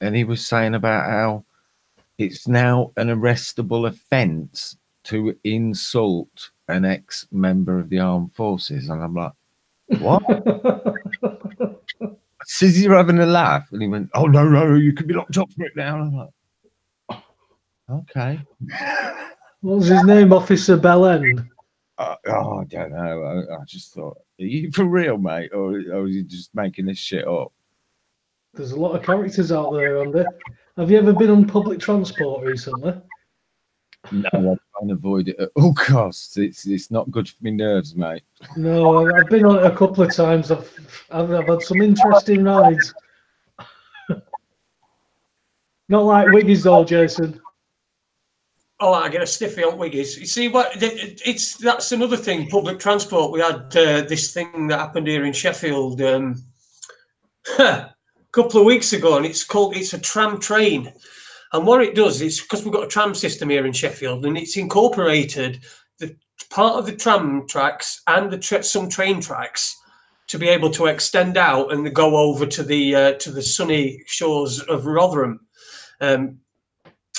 and he was saying about how it's now an arrestable offence to insult an ex-member of the armed forces, and I'm like, what? Says you're having a laugh, and he went, "Oh no, you could be locked up for it now." And I'm like, okay. What was his name? Officer Bellend? I don't know. I just thought, are you for real, mate, or are you just making this shit up? There's a lot of characters out there, Andy. Have you ever been on public transport recently? No, I try and avoid it at all costs. It's not good for my nerves, mate. No, I've been on it a couple of times. I've had some interesting rides. Not like Wiggies though, Jason. Oh, I get a stiffy on Wiggies. You see what? That's another thing. Public transport. We had this thing that happened here in Sheffield a couple of weeks ago, and it's a tram train. And what it does is, because we've got a tram system here in Sheffield, and it's incorporated the part of the tram tracks and some train tracks to be able to extend out and go over to the sunny shores of Rotherham.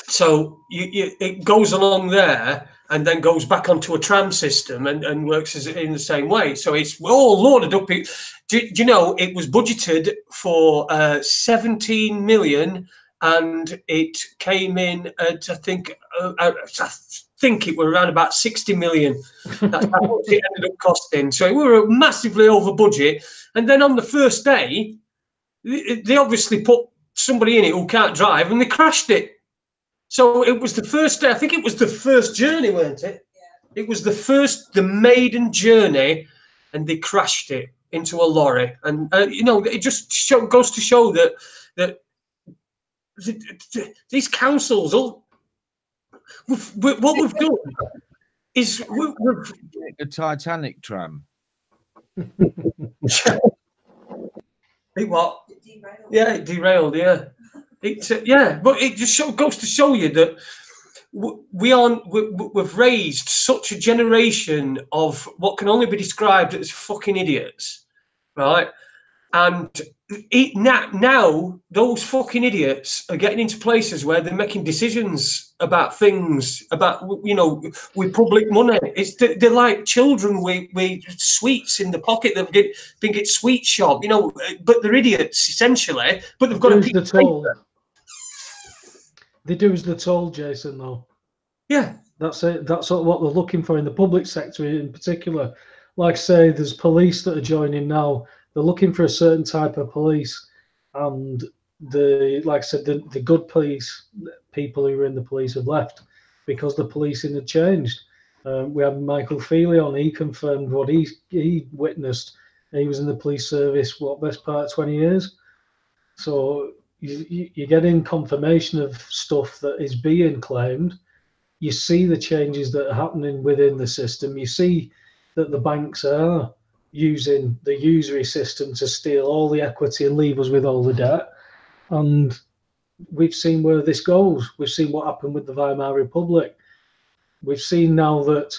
So it goes along there and then goes back onto a tram system and works in the same way. So it's all loaded up. Do you know it was budgeted for 17 million? And it came in at, I think it were around about 60 million. That's how much it ended up costing. So we were massively over budget. And then on the first day, they obviously put somebody in it who can't drive, and they crashed it. So it was the first day. I think it was the first journey, weren't it? Yeah. It was the maiden journey, and they crashed it into a lorry. And it just goes to show that. These councils, what we've done is we've a Titanic tram. What? Yeah, it derailed. Yeah, but it just goes to show you that we've raised such a generation of what can only be described as fucking idiots, right? And now those fucking idiots are getting into places where they're making decisions about things, about, you know, with public money. They're like children with sweets in the pocket. They've been at sweet shop, you know, but they're idiots essentially. But they've got a piece of paper. They do as they're told, Jason. Though. Yeah, that's it. That's what they're looking for in the public sector, in particular. Like I say, there's police that are joining now. They're looking for a certain type of police, and like I said, the good police people who were in the police have left because the policing had changed. We had Michael Feely on. He confirmed what he witnessed. He was in the police service, best part of 20 years. So you're getting confirmation of stuff that is being claimed. You see the changes that are happening within the system. You see that the banks are using the usury system to steal all the equity and leave us with all the debt. And we've seen where this goes. We've seen what happened with the Weimar Republic. We've seen now that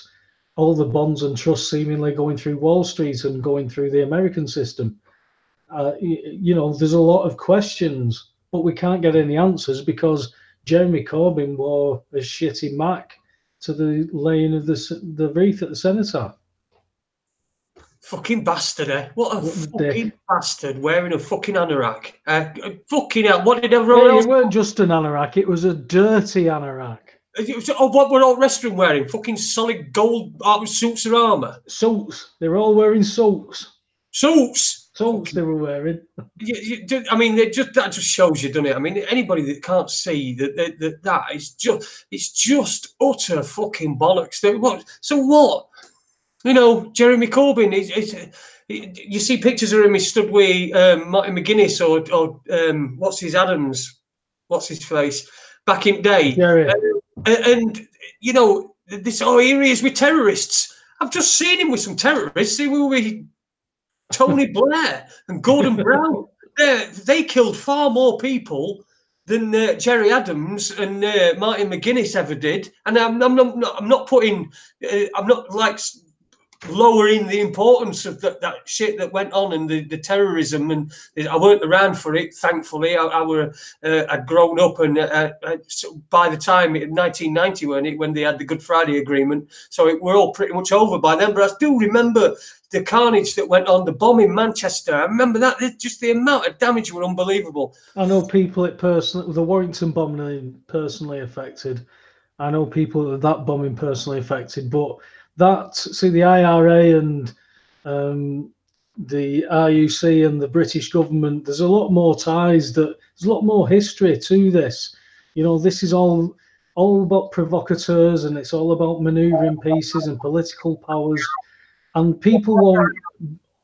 all the bonds and trusts seemingly going through Wall Street and going through the American system. You know, there's a lot of questions, but we can't get any answers because Jeremy Corbyn wore a shitty Mac to the laying of the wreath at the cenotaph. Fucking bastard, eh? What a fucking bastard wearing a fucking anorak. Fucking hell, what did everyone else... It weren't just an anorak, it was a dirty anorak. What were all restaurant wearing? Fucking solid gold suits or armour? Suits. They were all wearing suits. Suits? Suits they were wearing. I mean, that just shows you, doesn't it? I mean, anybody that can't see that is just utter fucking bollocks. So what? You know, Jeremy Corbyn, you see pictures of him, he stood with Martin McGuinness or what's his face, back in day. And you know, here he is with terrorists. I've just seen him with some terrorists. He was with Tony Blair and Gordon Brown. They killed far more people than Jerry Adams and Martin McGuinness ever did. And I'm not like lowering the importance of that shit that went on and the terrorism, and I weren't around for it, thankfully. I'd grown up, and so by the time in 1990 when they had the Good Friday Agreement, so we're all pretty much over by then. But I do remember the carnage that went on, the bomb in Manchester. I remember that. Just the amount of damage were unbelievable. I know people the Warrington bombing personally affected. I know people that bombing personally affected, but the IRA and the RUC and the British government, there's a lot more ties, there's a lot more history to this. You know, this is all about provocateurs, and it's all about manoeuvring pieces and political powers. And people won't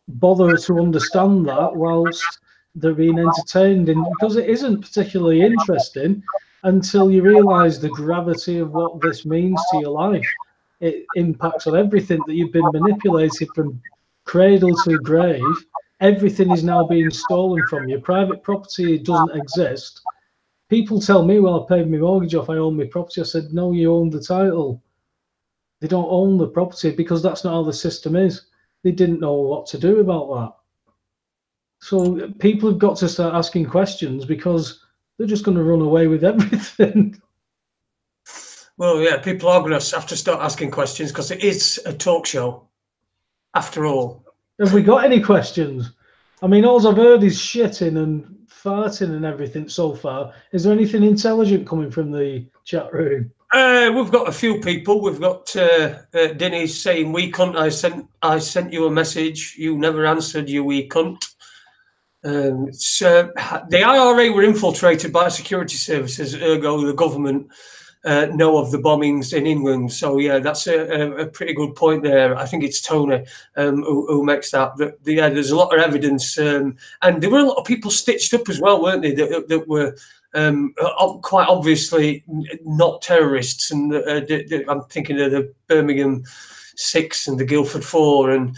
bother to understand that whilst they're being entertained, because it isn't particularly interesting until you realise the gravity of what this means to your life. It impacts on everything that you've been manipulated from cradle to grave. Everything is now being stolen from you. Private property doesn't exist. People tell me, well, I paid my mortgage off, I own my property. I said, no, you own the title. They don't own the property because that's not how the system is. They didn't know what to do about that. So people have got to start asking questions because they're just going to run away with everything. Well, yeah, people are going to have to start asking questions because it is a talk show, after all. Have we got any questions? I mean, all I've heard is shitting and farting and everything so far. Is there anything intelligent coming from the chat room? We've got a few people. We've got Denny saying, "We cunt, I sent you a message. You never answered, you wee cunt." The IRA were infiltrated by security services, ergo the government know of the bombings in England. So yeah, that's a pretty good point there. I think it's Tony who makes that. Yeah, there's a lot of evidence, and there were a lot of people stitched up as well, weren't they? That were quite obviously not terrorists. And I'm thinking of the Birmingham 6 and the Guildford 4 and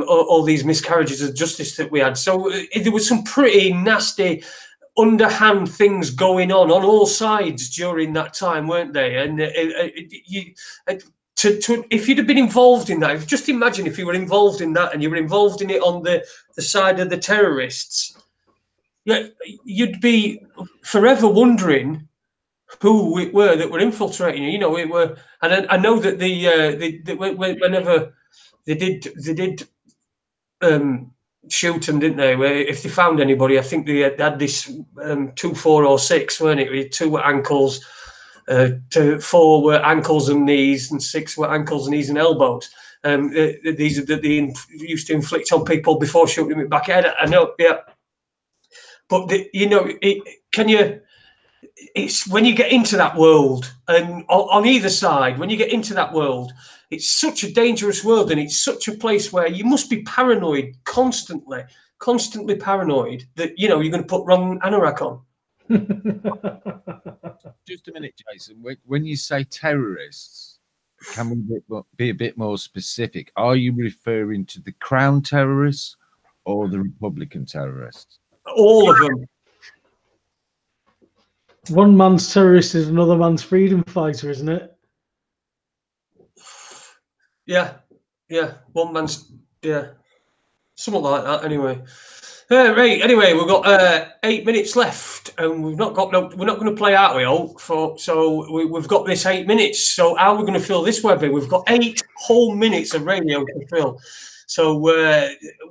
all these miscarriages of justice that we had. So there was some pretty nasty underhand things going on all sides during that time, weren't they? And if you'd have been involved in that, just imagine if you were involved in that and you were involved in it on the side of the terrorists, yeah, you'd be forever wondering who it were that were infiltrating you. You know, it were, and I know that whenever they did shoot them, didn't they? Where if they found anybody, I think they had this 2, 4, or 6, weren't it? With 2 were ankles, 4 were ankles and knees, and 6 were ankles, knees, and elbows. These are that they used to inflict on people before shooting them in the back head. I know, yeah. But you know, it's when you get into that world, and on either side, when you get into that world, it's such a dangerous world, and it's such a place where you must be paranoid constantly paranoid that, you know, you're going to put wrong anorak on. Just a minute, Jason. When you say terrorists, can we be a bit more specific? Are you referring to the Crown terrorists or the Republican terrorists? All of them. One man's terrorist is another man's freedom fighter, isn't it? Yeah. One man's, yeah, something like that. Anyway, right. Anyway, we've got 8 minutes left, and we've not got we're not going to play out, so we've got this 8 minutes. So how are we going to fill this, Webby? We've got 8 whole minutes of radio to fill. So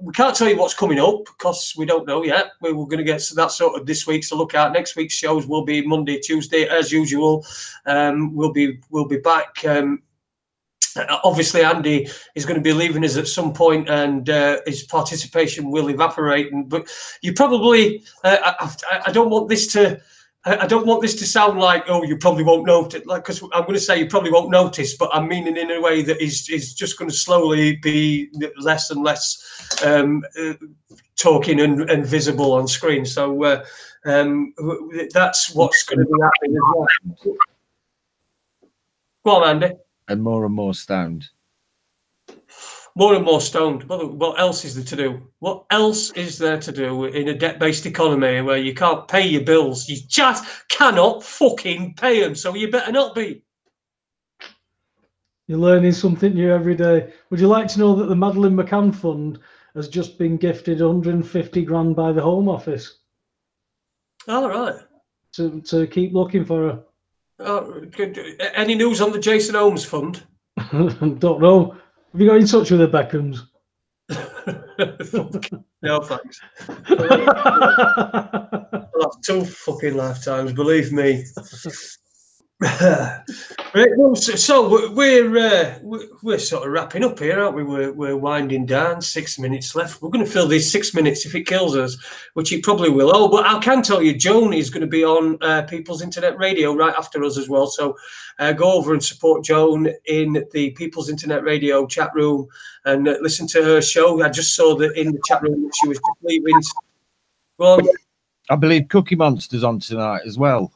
we can't tell you what's coming up because we don't know yet. We're going to get that sort of this week's to look at. Next week's shows will be Monday, Tuesday, as usual. We'll be back. Obviously, Andy is going to be leaving us at some point, and his participation will evaporate. But you probably, I don't want this to. I don't want this to sound like, oh, you probably won't notice, like, because I'm going to say you probably won't notice, but I'm meaning in a way that is just going to slowly be less and less talking and visible on screen. So that's what's going to be happening as well. Go on, Andy. And more stoned. More and more stoned. What else is there to do? What else is there to do in a debt-based economy where you can't pay your bills? You just cannot fucking pay them, so you better not be. You're learning something new every day. Would you like to know that the Madeleine McCann Fund has just been gifted 150 grand by the Home Office? All right. To keep looking for her. Any news on the Jason Holmes Fund? Don't know. Have you got in touch with the Beckhams? No, thanks. Well, that's 2 fucking lifetimes, believe me. Right, well, so we're sort of wrapping up here, aren't we? We're winding down. 6 minutes left. We're going to fill these 6 minutes if it kills us, which it probably will. Oh, but I can tell you, Joan is going to be on People's Internet Radio right after us as well. So go over and support Joan in the People's Internet Radio chat room and listen to her show. I just saw that in the chat room that she was just leaving. Go on. I believe Cookie Monster's on tonight as well.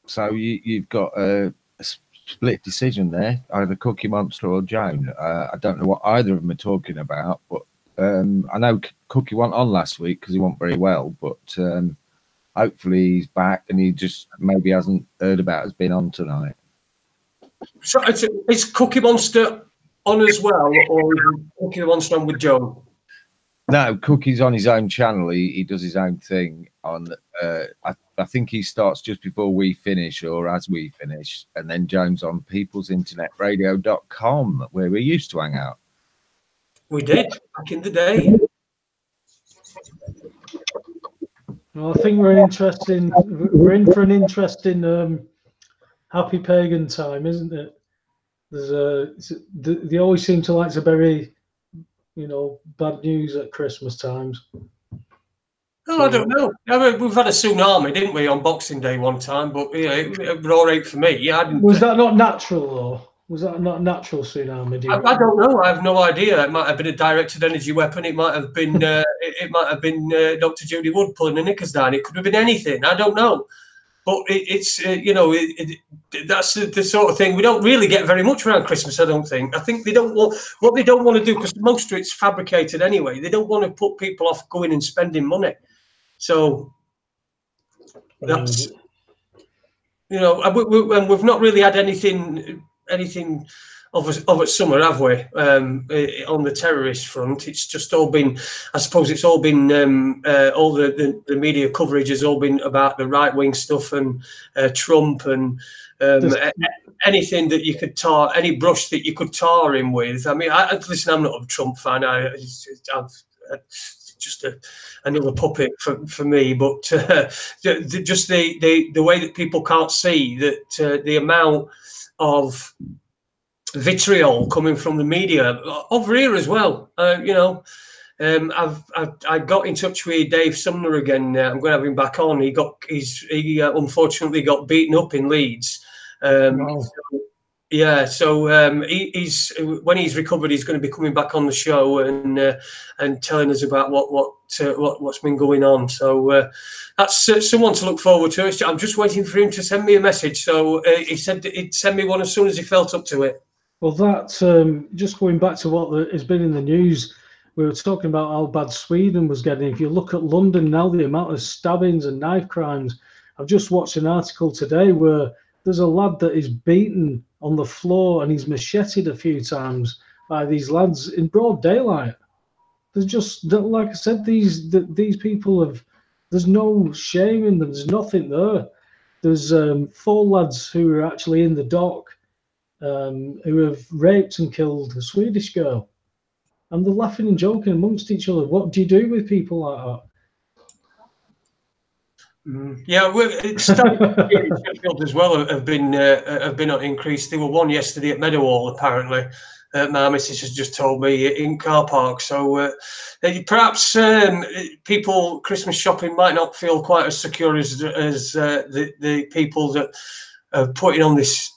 So you've got a split decision there, either Cookie Monster or Joan. I don't know what either of them are talking about, but I know Cookie went on last week because he wasn't very well, but hopefully he's back and he just maybe hasn't heard about us being on tonight. So is Cookie Monster on as well, or is Cookie Monster on with Joan? No, Cookie's on his own channel. He does his own thing on. I think he starts just before we finish or as we finish, and then Joan's on peoplesinternetradio.com, where we used to hang out. We did back in the day. Well, I think we're in for an interesting happy pagan time, isn't it? They always seem to like to bury, bad news at Christmas times. Oh, I don't know. We've had a tsunami, didn't we, on Boxing Day one time? But it was all right for me. Yeah, was that not natural, though? Was that not a natural tsunami? I don't know. I have no idea. It might have been a directed energy weapon. It might have been. Dr. Judy Wood pulling the knickers down. It could have been anything. I don't know. But it's that's the sort of thing we don't really get very much around Christmas. I don't think. I think they don't want what they don't want to do, because most of it's fabricated anyway. They don't want to put people off going and spending money. So that's and we've not really had anything of a summer, have we? On the terrorist front, it's just all been. I suppose it's all been all the media coverage has all been about the right wing stuff and Trump and anything that you could tar, any brush that you could tar him with. I mean, listen, I'm not a Trump fan. I've just another puppet for me, but just the way that people can't see that the amount of vitriol coming from the media over here as well. You know, I got in touch with Dave Sumner again. I'm going to have him back on. He unfortunately got beaten up in Leeds. Wow. So he's when he's recovered, he's going to be coming back on the show and telling us about what's been going on. So that's someone to look forward to. I'm just waiting for him to send me a message. So he said he'd send me one as soon as he felt up to it. Well, that just going back to what has been in the news, we were talking about how bad Sweden was getting. If you look at London now, the amount of stabbings and knife crimes. I've just watched an article today where there's a lad that is beaten on the floor and he's macheted a few times by these lads in broad daylight. There's just, like I said, these people have. There's no shame in them. There's nothing there. There's 4 lads who are actually in the dock. Who have raped and killed a Swedish girl, and they're laughing and joking amongst each other. What do you do with people like that? Yeah, Sheffield as well have been on increase. There were one yesterday at Meadowhall, apparently. My missus has just told me in car park. So perhaps people Christmas shopping might not feel quite as secure as the people that are putting on this.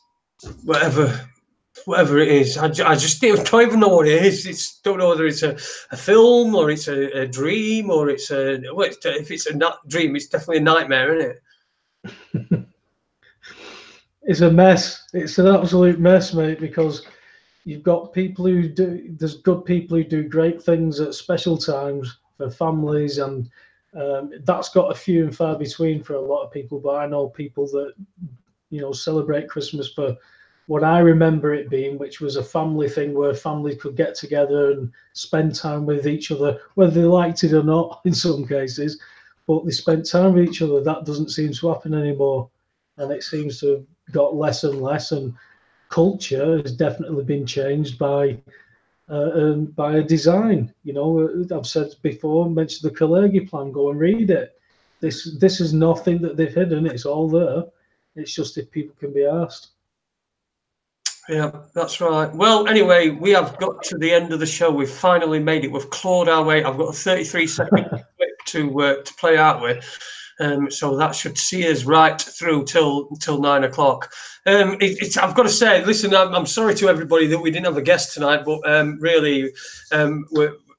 Whatever it is, I just don't even know what it is. Don't know whether it's a film or it's a dream or it's a. Well, if it's a dream, it's definitely a nightmare, isn't it? It's a mess. It's an absolute mess, mate. Because you've got people who do. There's good people who do great things at special times for families, and that's got a few and far between for a lot of people. But I know people that celebrate Christmas for what I remember it being, which was a family thing where families could get together and spend time with each other, whether they liked it or not in some cases, but they spent time with each other. That doesn't seem to happen anymore. And it seems to have got less and less. And culture has definitely been changed by a design. I've said before, mentioned the Kalergi plan, go and read it. This is nothing that they've hidden. It's all there. It's just if people can be asked. Yeah, that's right. Well, anyway, we have got to the end of the show. We've finally made it. We've clawed our way. I've got a 33-second clip to play out with. So that should see us right through till 9 o'clock. I've got to say, listen, I'm sorry to everybody that we didn't have a guest tonight, but really,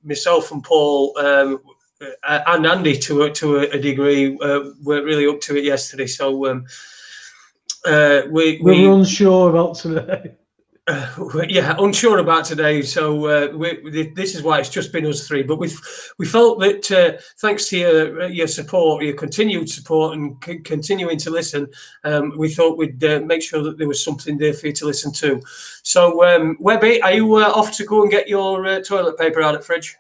myself and Paul and Andy to a degree were really up to it yesterday. So we were unsure about today. Unsure about today. So this is why it's just been us 3. But we felt that thanks to your support, your continued support, and continuing to listen, we thought we'd make sure that there was something there for you to listen to. So, Webby, are you off to go and get your toilet paper out of the fridge?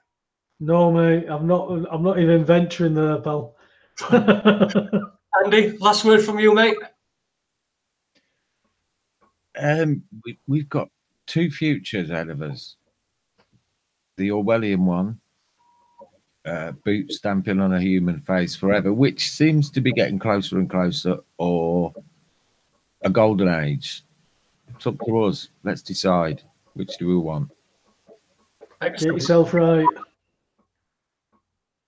No, mate. I'm not even venturing there, pal. Andy, last word from you, mate. We've got 2 futures ahead of us. The Orwellian one, boot stamping on a human face forever, which seems to be getting closer and closer, or a golden age. It's up to us. Let's decide which do we want. Excellent. Get yourself right.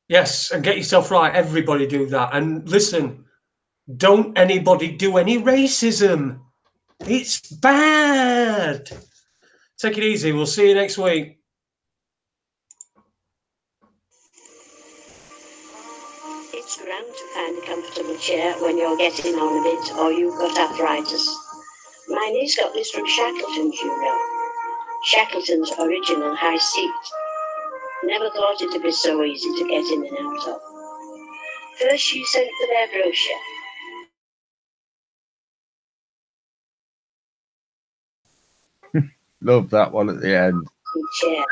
Yes, and get yourself right. Everybody do that. And listen, don't anybody do any racism. It's bad. Take it easy. We'll see you next week. It's grand to find a comfortable chair when you're getting on a bit or you've got arthritis. My niece got this from Shackleton's, Shackleton's original high seat. Never thought it'd be so easy to get in and out of. First she sent for their brochure. Love that one at the end. Chair.